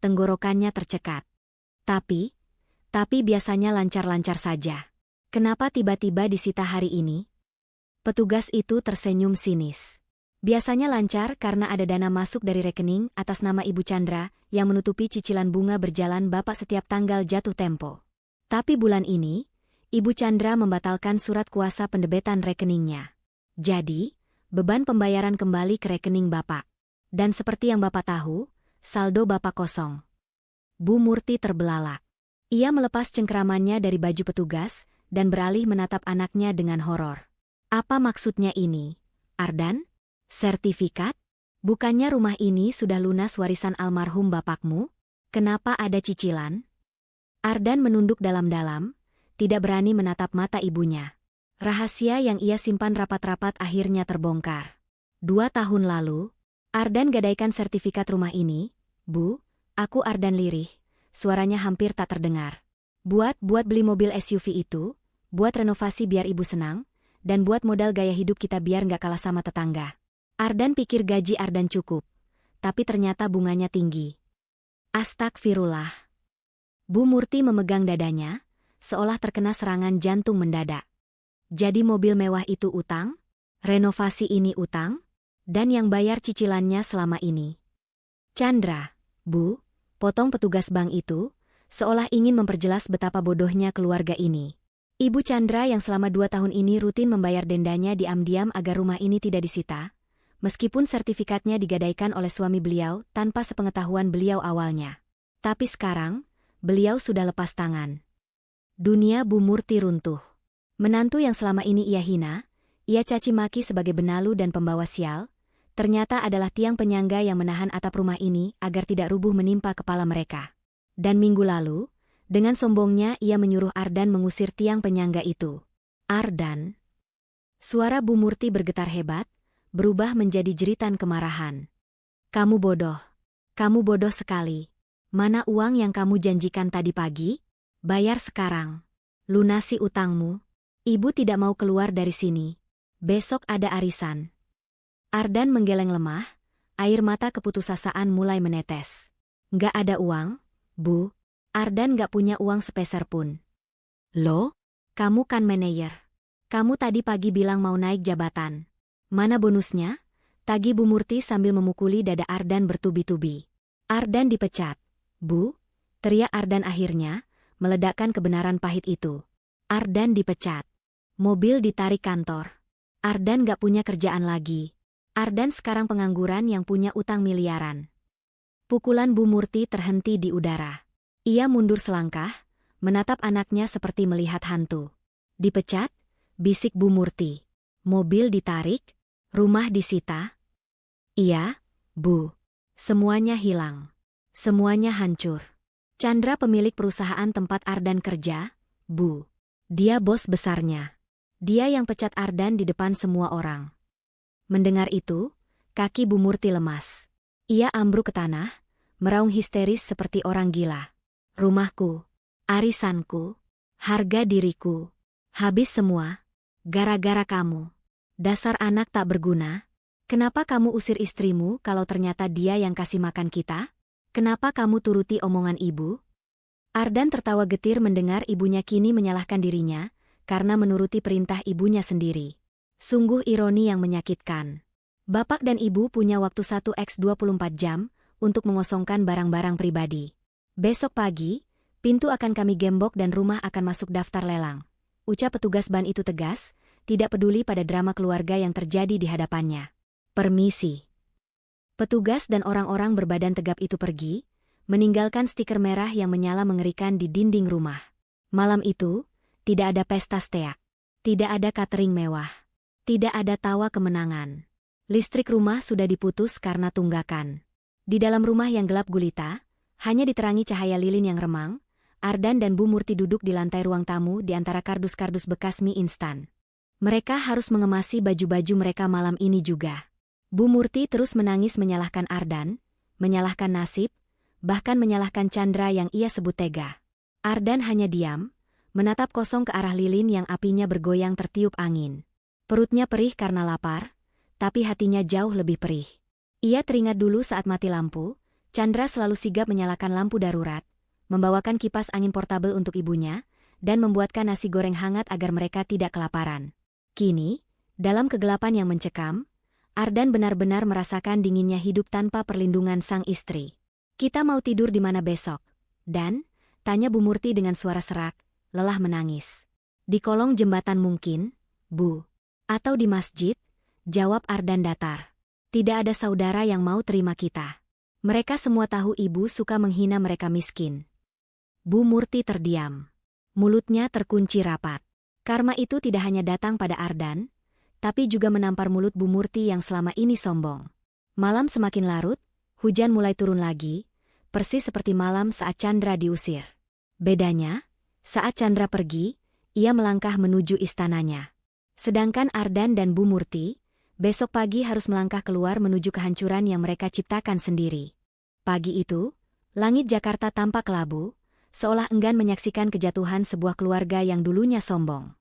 tenggorokannya tercekat. Tapi biasanya lancar-lancar saja. Kenapa tiba-tiba disita hari ini? Petugas itu tersenyum sinis. Biasanya lancar karena ada dana masuk dari rekening atas nama Ibu Chandra yang menutupi cicilan bunga berjalan Bapak setiap tanggal jatuh tempo. Tapi bulan ini, Ibu Chandra membatalkan surat kuasa pendebetan rekeningnya. Jadi, beban pembayaran kembali ke rekening Bapak. Dan seperti yang Bapak tahu, saldo Bapak kosong. Bu Murti terbelalak. Ia melepas cengkeramannya dari baju petugas dan beralih menatap anaknya dengan horor. Apa maksudnya ini, Ardan? Sertifikat? Bukannya rumah ini sudah lunas warisan almarhum bapakmu? Kenapa ada cicilan? Ardan menunduk dalam-dalam, tidak berani menatap mata ibunya. Rahasia yang ia simpan rapat-rapat akhirnya terbongkar. 2 tahun lalu, Ardan gadaikan sertifikat rumah ini. Bu, aku Ardan lirih. Suaranya hampir tak terdengar. Buat beli mobil SUV itu, buat renovasi biar ibu senang, dan buat modal gaya hidup kita biar nggak kalah sama tetangga. Ardan pikir gaji Ardan cukup, tapi ternyata bunganya tinggi. Astagfirullah. Bu Murti memegang dadanya, seolah terkena serangan jantung mendadak. Jadi mobil mewah itu utang? Renovasi ini utang? Dan yang bayar cicilannya selama ini? Chandra, Bu, potong petugas bank itu, seolah ingin memperjelas betapa bodohnya keluarga ini. Ibu Chandra yang selama 2 tahun ini rutin membayar dendanya diam-diam agar rumah ini tidak disita, meskipun sertifikatnya digadaikan oleh suami beliau tanpa sepengetahuan beliau awalnya. Tapi sekarang, beliau sudah lepas tangan. Dunia Bu Murti runtuh. Menantu yang selama ini ia hina, ia caci maki sebagai benalu dan pembawa sial, ternyata adalah tiang penyangga yang menahan atap rumah ini agar tidak rubuh menimpa kepala mereka. Dan minggu lalu, dengan sombongnya ia menyuruh Ardan mengusir tiang penyangga itu. Ardan. Suara Bu Murti bergetar hebat, berubah menjadi jeritan kemarahan. Kamu bodoh. Kamu bodoh sekali. Mana uang yang kamu janjikan tadi pagi? Bayar sekarang. Lunasi utangmu. Ibu tidak mau keluar dari sini. Besok ada arisan. Ardan menggeleng lemah, air mata keputusasaan mulai menetes. Nggak ada uang, Bu. Ardan nggak punya uang sepeser pun. Loh? Kamu kan manajer. Kamu tadi pagi bilang mau naik jabatan. Mana bonusnya? Tagih Bu Murti sambil memukuli dada Ardan bertubi-tubi. Ardan dipecat. Bu, teriak Ardan akhirnya, meledakkan kebenaran pahit itu. Ardan dipecat. Mobil ditarik kantor. Ardan nggak punya kerjaan lagi. Ardan sekarang pengangguran yang punya utang miliaran. Pukulan Bu Murti terhenti di udara. Ia mundur selangkah, menatap anaknya seperti melihat hantu. Dipecat? Bisik Bu Murti. Mobil ditarik? Rumah disita? Iya, Bu. Semuanya hilang. Semuanya hancur. Chandra pemilik perusahaan tempat Ardan kerja, Bu. Dia bos besarnya. Dia yang pecat Ardan di depan semua orang. Mendengar itu, kaki Bu Murti lemas. Ia ambruk ke tanah, meraung histeris seperti orang gila. Rumahku, arisanku, harga diriku, habis semua, gara-gara kamu. Dasar anak tak berguna. Kenapa kamu usir istrimu kalau ternyata dia yang kasih makan kita? Kenapa kamu turuti omongan ibu? Ardan tertawa getir mendengar ibunya kini menyalahkan dirinya, karena menuruti perintah ibunya sendiri. Sungguh ironi yang menyakitkan. Bapak dan ibu punya waktu 1x24 jam untuk mengosongkan barang-barang pribadi. Besok pagi, pintu akan kami gembok dan rumah akan masuk daftar lelang. Ucap petugas ban itu tegas, tidak peduli pada drama keluarga yang terjadi di hadapannya. Permisi. Petugas dan orang-orang berbadan tegap itu pergi, meninggalkan stiker merah yang menyala mengerikan di dinding rumah. Malam itu, tidak ada pesta steak. Tidak ada catering mewah. Tidak ada tawa kemenangan. Listrik rumah sudah diputus karena tunggakan. Di dalam rumah yang gelap gulita, hanya diterangi cahaya lilin yang remang, Ardan dan Bu Murti duduk di lantai ruang tamu di antara kardus-kardus bekas mie instan. Mereka harus mengemasi baju-baju mereka malam ini juga. Bu Murti terus menangis menyalahkan Ardan, menyalahkan nasib, bahkan menyalahkan Chandra yang ia sebut tega. Ardan hanya diam, menatap kosong ke arah lilin yang apinya bergoyang tertiup angin. Perutnya perih karena lapar, tapi hatinya jauh lebih perih. Ia teringat dulu saat mati lampu, Chandra selalu sigap menyalakan lampu darurat, membawakan kipas angin portabel untuk ibunya, dan membuatkan nasi goreng hangat agar mereka tidak kelaparan. Kini, dalam kegelapan yang mencekam, Ardan benar-benar merasakan dinginnya hidup tanpa perlindungan sang istri. Kita mau tidur di mana besok? Dan, tanya Bu Murti dengan suara serak, lelah menangis. Di kolong jembatan mungkin, Bu. Atau di masjid? Jawab Ardan datar. Tidak ada saudara yang mau terima kita. Mereka semua tahu ibu suka menghina mereka miskin. Bu Murti terdiam. Mulutnya terkunci rapat. Karma itu tidak hanya datang pada Ardan, tapi juga menampar mulut Bu Murti yang selama ini sombong. Malam semakin larut, hujan mulai turun lagi, persis seperti malam saat Chandra diusir. Bedanya, saat Chandra pergi, ia melangkah menuju istananya. Sedangkan Ardan dan Bu Murti, besok pagi harus melangkah keluar menuju kehancuran yang mereka ciptakan sendiri. Pagi itu, langit Jakarta tampak kelabu, seolah enggan menyaksikan kejatuhan sebuah keluarga yang dulunya sombong.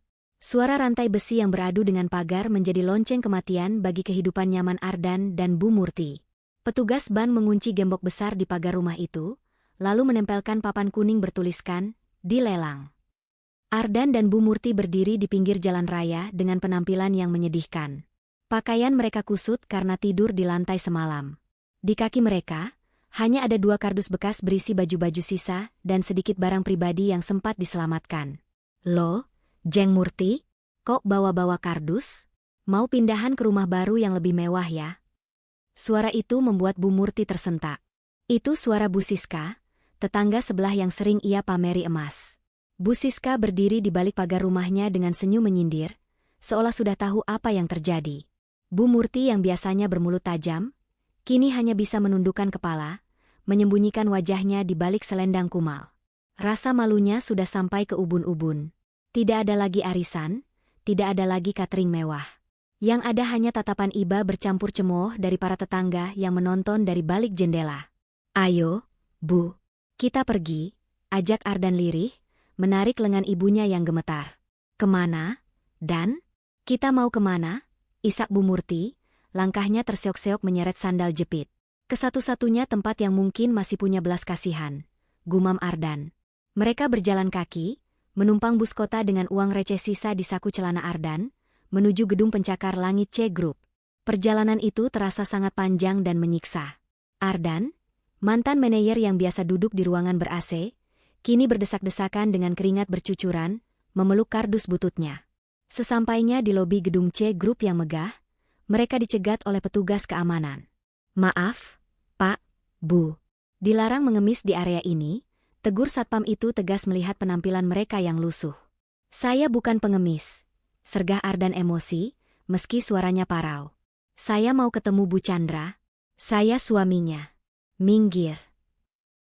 Suara rantai besi yang beradu dengan pagar menjadi lonceng kematian bagi kehidupan nyaman Ardan dan Bu Murti. Petugas ban mengunci gembok besar di pagar rumah itu, lalu menempelkan papan kuning bertuliskan, "Dilelang". Ardan dan Bu Murti berdiri di pinggir jalan raya dengan penampilan yang menyedihkan. Pakaian mereka kusut karena tidur di lantai semalam. Di kaki mereka, hanya ada 2 kardus bekas berisi baju-baju sisa dan sedikit barang pribadi yang sempat diselamatkan. "Loh, Jeng Murti, kok bawa-bawa kardus? Mau pindahan ke rumah baru yang lebih mewah ya?" Suara itu membuat Bu Murti tersentak. Itu suara Bu Siska, tetangga sebelah yang sering ia pameri emas. Bu Siska berdiri di balik pagar rumahnya dengan senyum menyindir, seolah sudah tahu apa yang terjadi. Bu Murti yang biasanya bermulut tajam, kini hanya bisa menundukkan kepala, menyembunyikan wajahnya di balik selendang kumal. Rasa malunya sudah sampai ke ubun-ubun. Tidak ada lagi arisan, tidak ada lagi catering mewah. Yang ada hanya tatapan iba bercampur cemooh dari para tetangga yang menonton dari balik jendela. "Ayo, Bu, kita pergi," ajak Ardan lirih, menarik lengan ibunya yang gemetar. "Kemana, Dan? Kita mau kemana?" isak Bu Murti, langkahnya terseok-seok menyeret sandal jepit. "Ke satu-satunya tempat yang mungkin masih punya belas kasihan," gumam Ardan. Mereka berjalan kaki, menumpang bus kota dengan uang receh sisa di saku celana Ardan, menuju gedung pencakar langit C Group. Perjalanan itu terasa sangat panjang dan menyiksa. Ardan, mantan manajer yang biasa duduk di ruangan ber-AC, kini berdesak-desakan dengan keringat bercucuran, memeluk kardus bututnya. Sesampainya di lobi gedung C Group yang megah, mereka dicegat oleh petugas keamanan. "Maaf, Pak, Bu. Dilarang mengemis di area ini," tegur satpam itu tegas melihat penampilan mereka yang lusuh. "Saya bukan pengemis," sergah Ardan emosi, meski suaranya parau. "Saya mau ketemu Bu Chandra. Saya suaminya." "Minggir."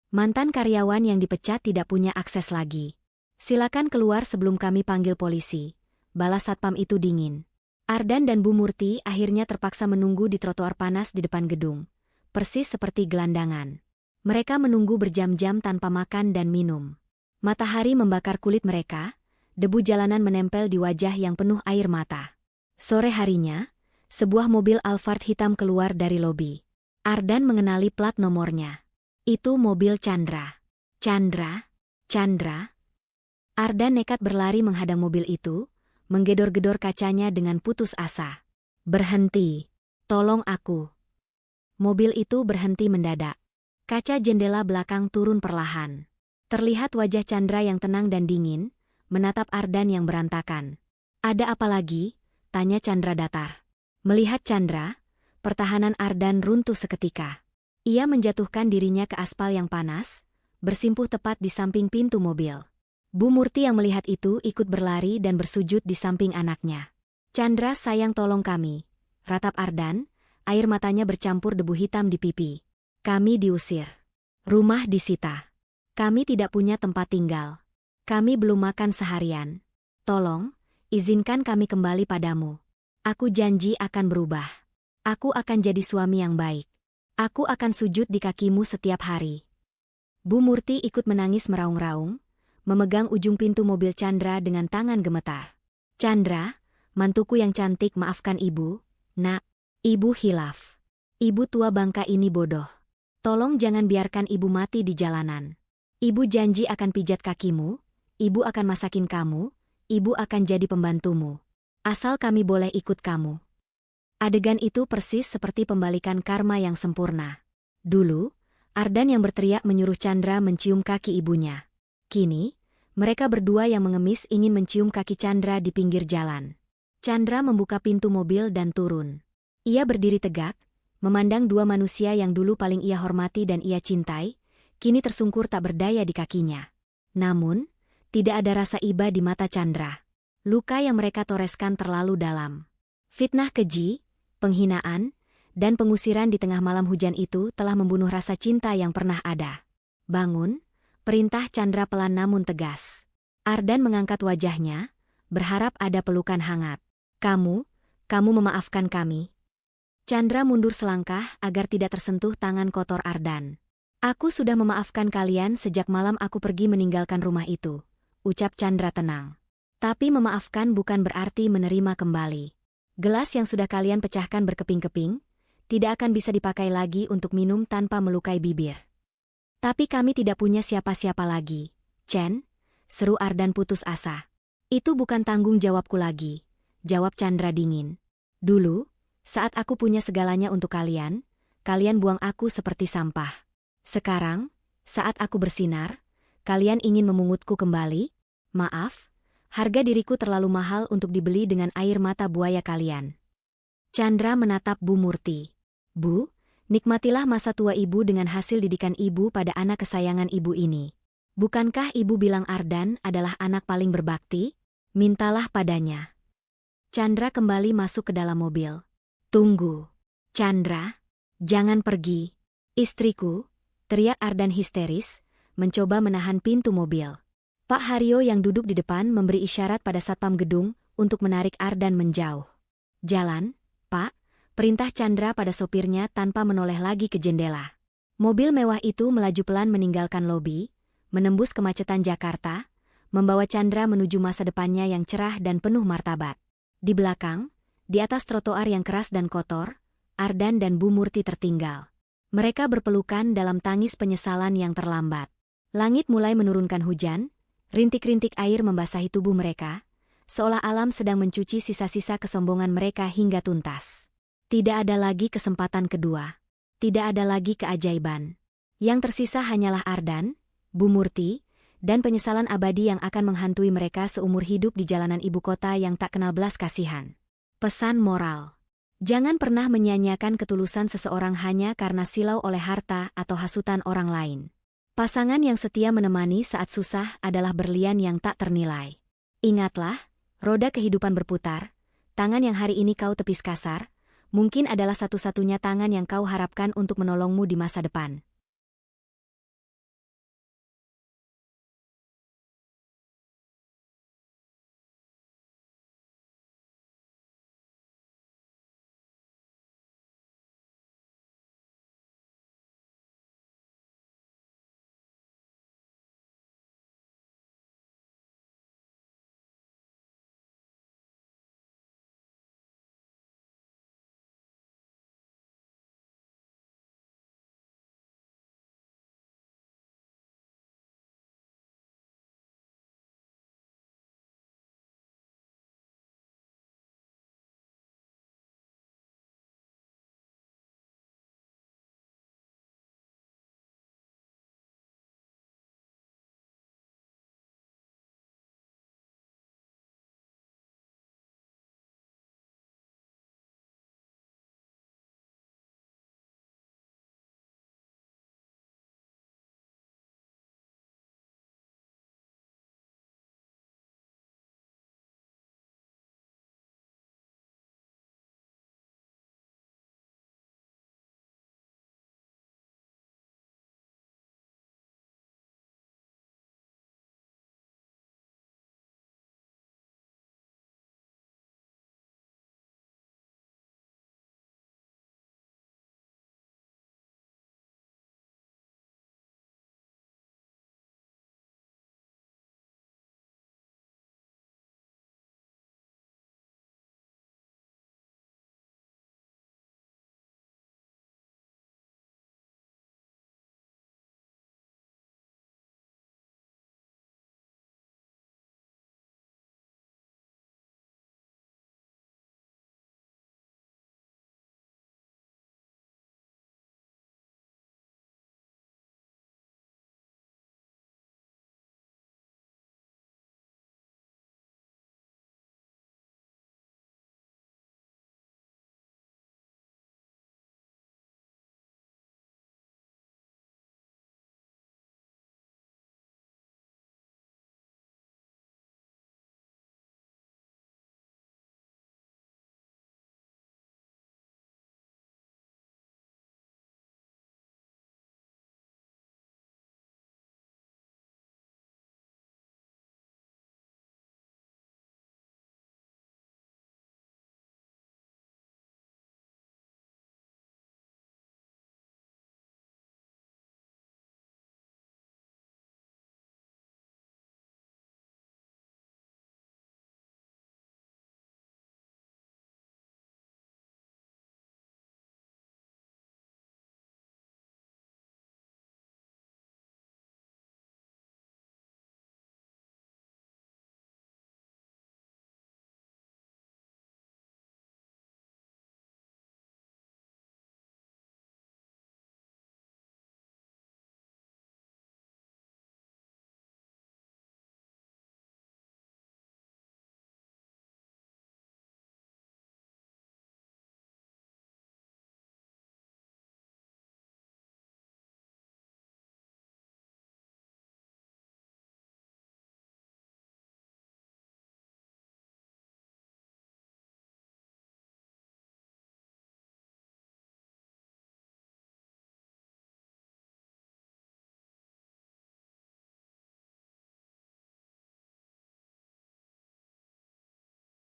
Mantan karyawan yang dipecat tidak punya akses lagi. "Silakan keluar sebelum kami panggil polisi," balas satpam itu dingin. Ardan dan Bu Murti akhirnya terpaksa menunggu di trotoar panas di depan gedung, persis seperti gelandangan. Mereka menunggu berjam-jam tanpa makan dan minum. Matahari membakar kulit mereka, debu jalanan menempel di wajah yang penuh air mata. Sore harinya, sebuah mobil Alphard hitam keluar dari lobi. Ardan mengenali plat nomornya. Itu mobil Chandra. "Chandra, Chandra." Ardan nekat berlari menghadang mobil itu, menggedor-gedor kacanya dengan putus asa. "Berhenti. Tolong aku." Mobil itu berhenti mendadak. Kaca jendela belakang turun perlahan. Terlihat wajah Chandra yang tenang dan dingin, menatap Ardan yang berantakan. "Ada apa lagi?" tanya Chandra datar. Melihat Chandra, pertahanan Ardan runtuh seketika. Ia menjatuhkan dirinya ke aspal yang panas, bersimpuh tepat di samping pintu mobil. Bu Murti yang melihat itu ikut berlari dan bersujud di samping anaknya. "Chandra sayang, tolong kami," ratap Ardan, air matanya bercampur debu hitam di pipi. "Kami diusir. Rumah disita. Kami tidak punya tempat tinggal. Kami belum makan seharian. Tolong, izinkan kami kembali padamu. Aku janji akan berubah. Aku akan jadi suami yang baik. Aku akan sujud di kakimu setiap hari." Bu Murti ikut menangis meraung-raung, memegang ujung pintu mobil Chandra dengan tangan gemetar. "Chandra, mantuku yang cantik, maafkan ibu, nak. Ibu hilaf. Ibu tua bangka ini bodoh. Tolong jangan biarkan ibu mati di jalanan. Ibu janji akan pijat kakimu, ibu akan masakin kamu, ibu akan jadi pembantumu. Asal kami boleh ikut kamu." Adegan itu persis seperti pembalikan karma yang sempurna. Dulu, Ardan yang berteriak menyuruh Chandra mencium kaki ibunya. Kini, mereka berdua yang mengemis ingin mencium kaki Chandra di pinggir jalan. Chandra membuka pintu mobil dan turun. Ia berdiri tegak, memandang dua manusia yang dulu paling ia hormati dan ia cintai, kini tersungkur tak berdaya di kakinya. Namun, tidak ada rasa iba di mata Chandra. Luka yang mereka toreskan terlalu dalam. Fitnah keji, penghinaan, dan pengusiran di tengah malam hujan itu telah membunuh rasa cinta yang pernah ada. "Bangun," perintah Chandra pelan namun tegas. Ardan mengangkat wajahnya, berharap ada pelukan hangat. Kamu memaafkan kami?" Chandra mundur selangkah agar tidak tersentuh tangan kotor Ardan. "Aku sudah memaafkan kalian sejak malam aku pergi meninggalkan rumah itu," ucap Chandra tenang. Tapi memaafkan bukan berarti menerima kembali. Gelas yang sudah kalian pecahkan berkeping-keping, tidak akan bisa dipakai lagi untuk minum tanpa melukai bibir. Tapi kami tidak punya siapa-siapa lagi, Chen, seru Ardan putus asa. Itu bukan tanggung jawabku lagi, jawab Chandra dingin. Dulu, saat aku punya segalanya untuk kalian, kalian buang aku seperti sampah. Sekarang, saat aku bersinar, kalian ingin memungutku kembali? Maaf, harga diriku terlalu mahal untuk dibeli dengan air mata buaya kalian. Chandra menatap Bu Murti. Bu, nikmatilah masa tua ibu dengan hasil didikan ibu pada anak kesayangan ibu ini. Bukankah ibu bilang Ardan adalah anak paling berbakti? Mintalah padanya. Chandra kembali masuk ke dalam mobil. Tunggu. Chandra, jangan pergi. Istriku, teriak Ardan histeris, mencoba menahan pintu mobil. Pak Haryo yang duduk di depan memberi isyarat pada satpam gedung untuk menarik Ardan menjauh. Jalan, Pak, perintah Chandra pada sopirnya tanpa menoleh lagi ke jendela. Mobil mewah itu melaju pelan meninggalkan lobi, menembus kemacetan Jakarta, membawa Chandra menuju masa depannya yang cerah dan penuh martabat. Di belakang, di atas trotoar yang keras dan kotor, Ardan dan Bu Murti tertinggal. Mereka berpelukan dalam tangis penyesalan yang terlambat. Langit mulai menurunkan hujan, rintik-rintik air membasahi tubuh mereka, seolah alam sedang mencuci sisa-sisa kesombongan mereka hingga tuntas. Tidak ada lagi kesempatan kedua. Tidak ada lagi keajaiban. Yang tersisa hanyalah Ardan, Bu Murti, dan penyesalan abadi yang akan menghantui mereka seumur hidup di jalanan ibu kota yang tak kenal belas kasihan. Pesan moral. Jangan pernah menyia-nyiakan ketulusan seseorang hanya karena silau oleh harta atau hasutan orang lain. Pasangan yang setia menemani saat susah adalah berlian yang tak ternilai. Ingatlah, roda kehidupan berputar, tangan yang hari ini kau tepis kasar, mungkin adalah satu-satunya tangan yang kau harapkan untuk menolongmu di masa depan.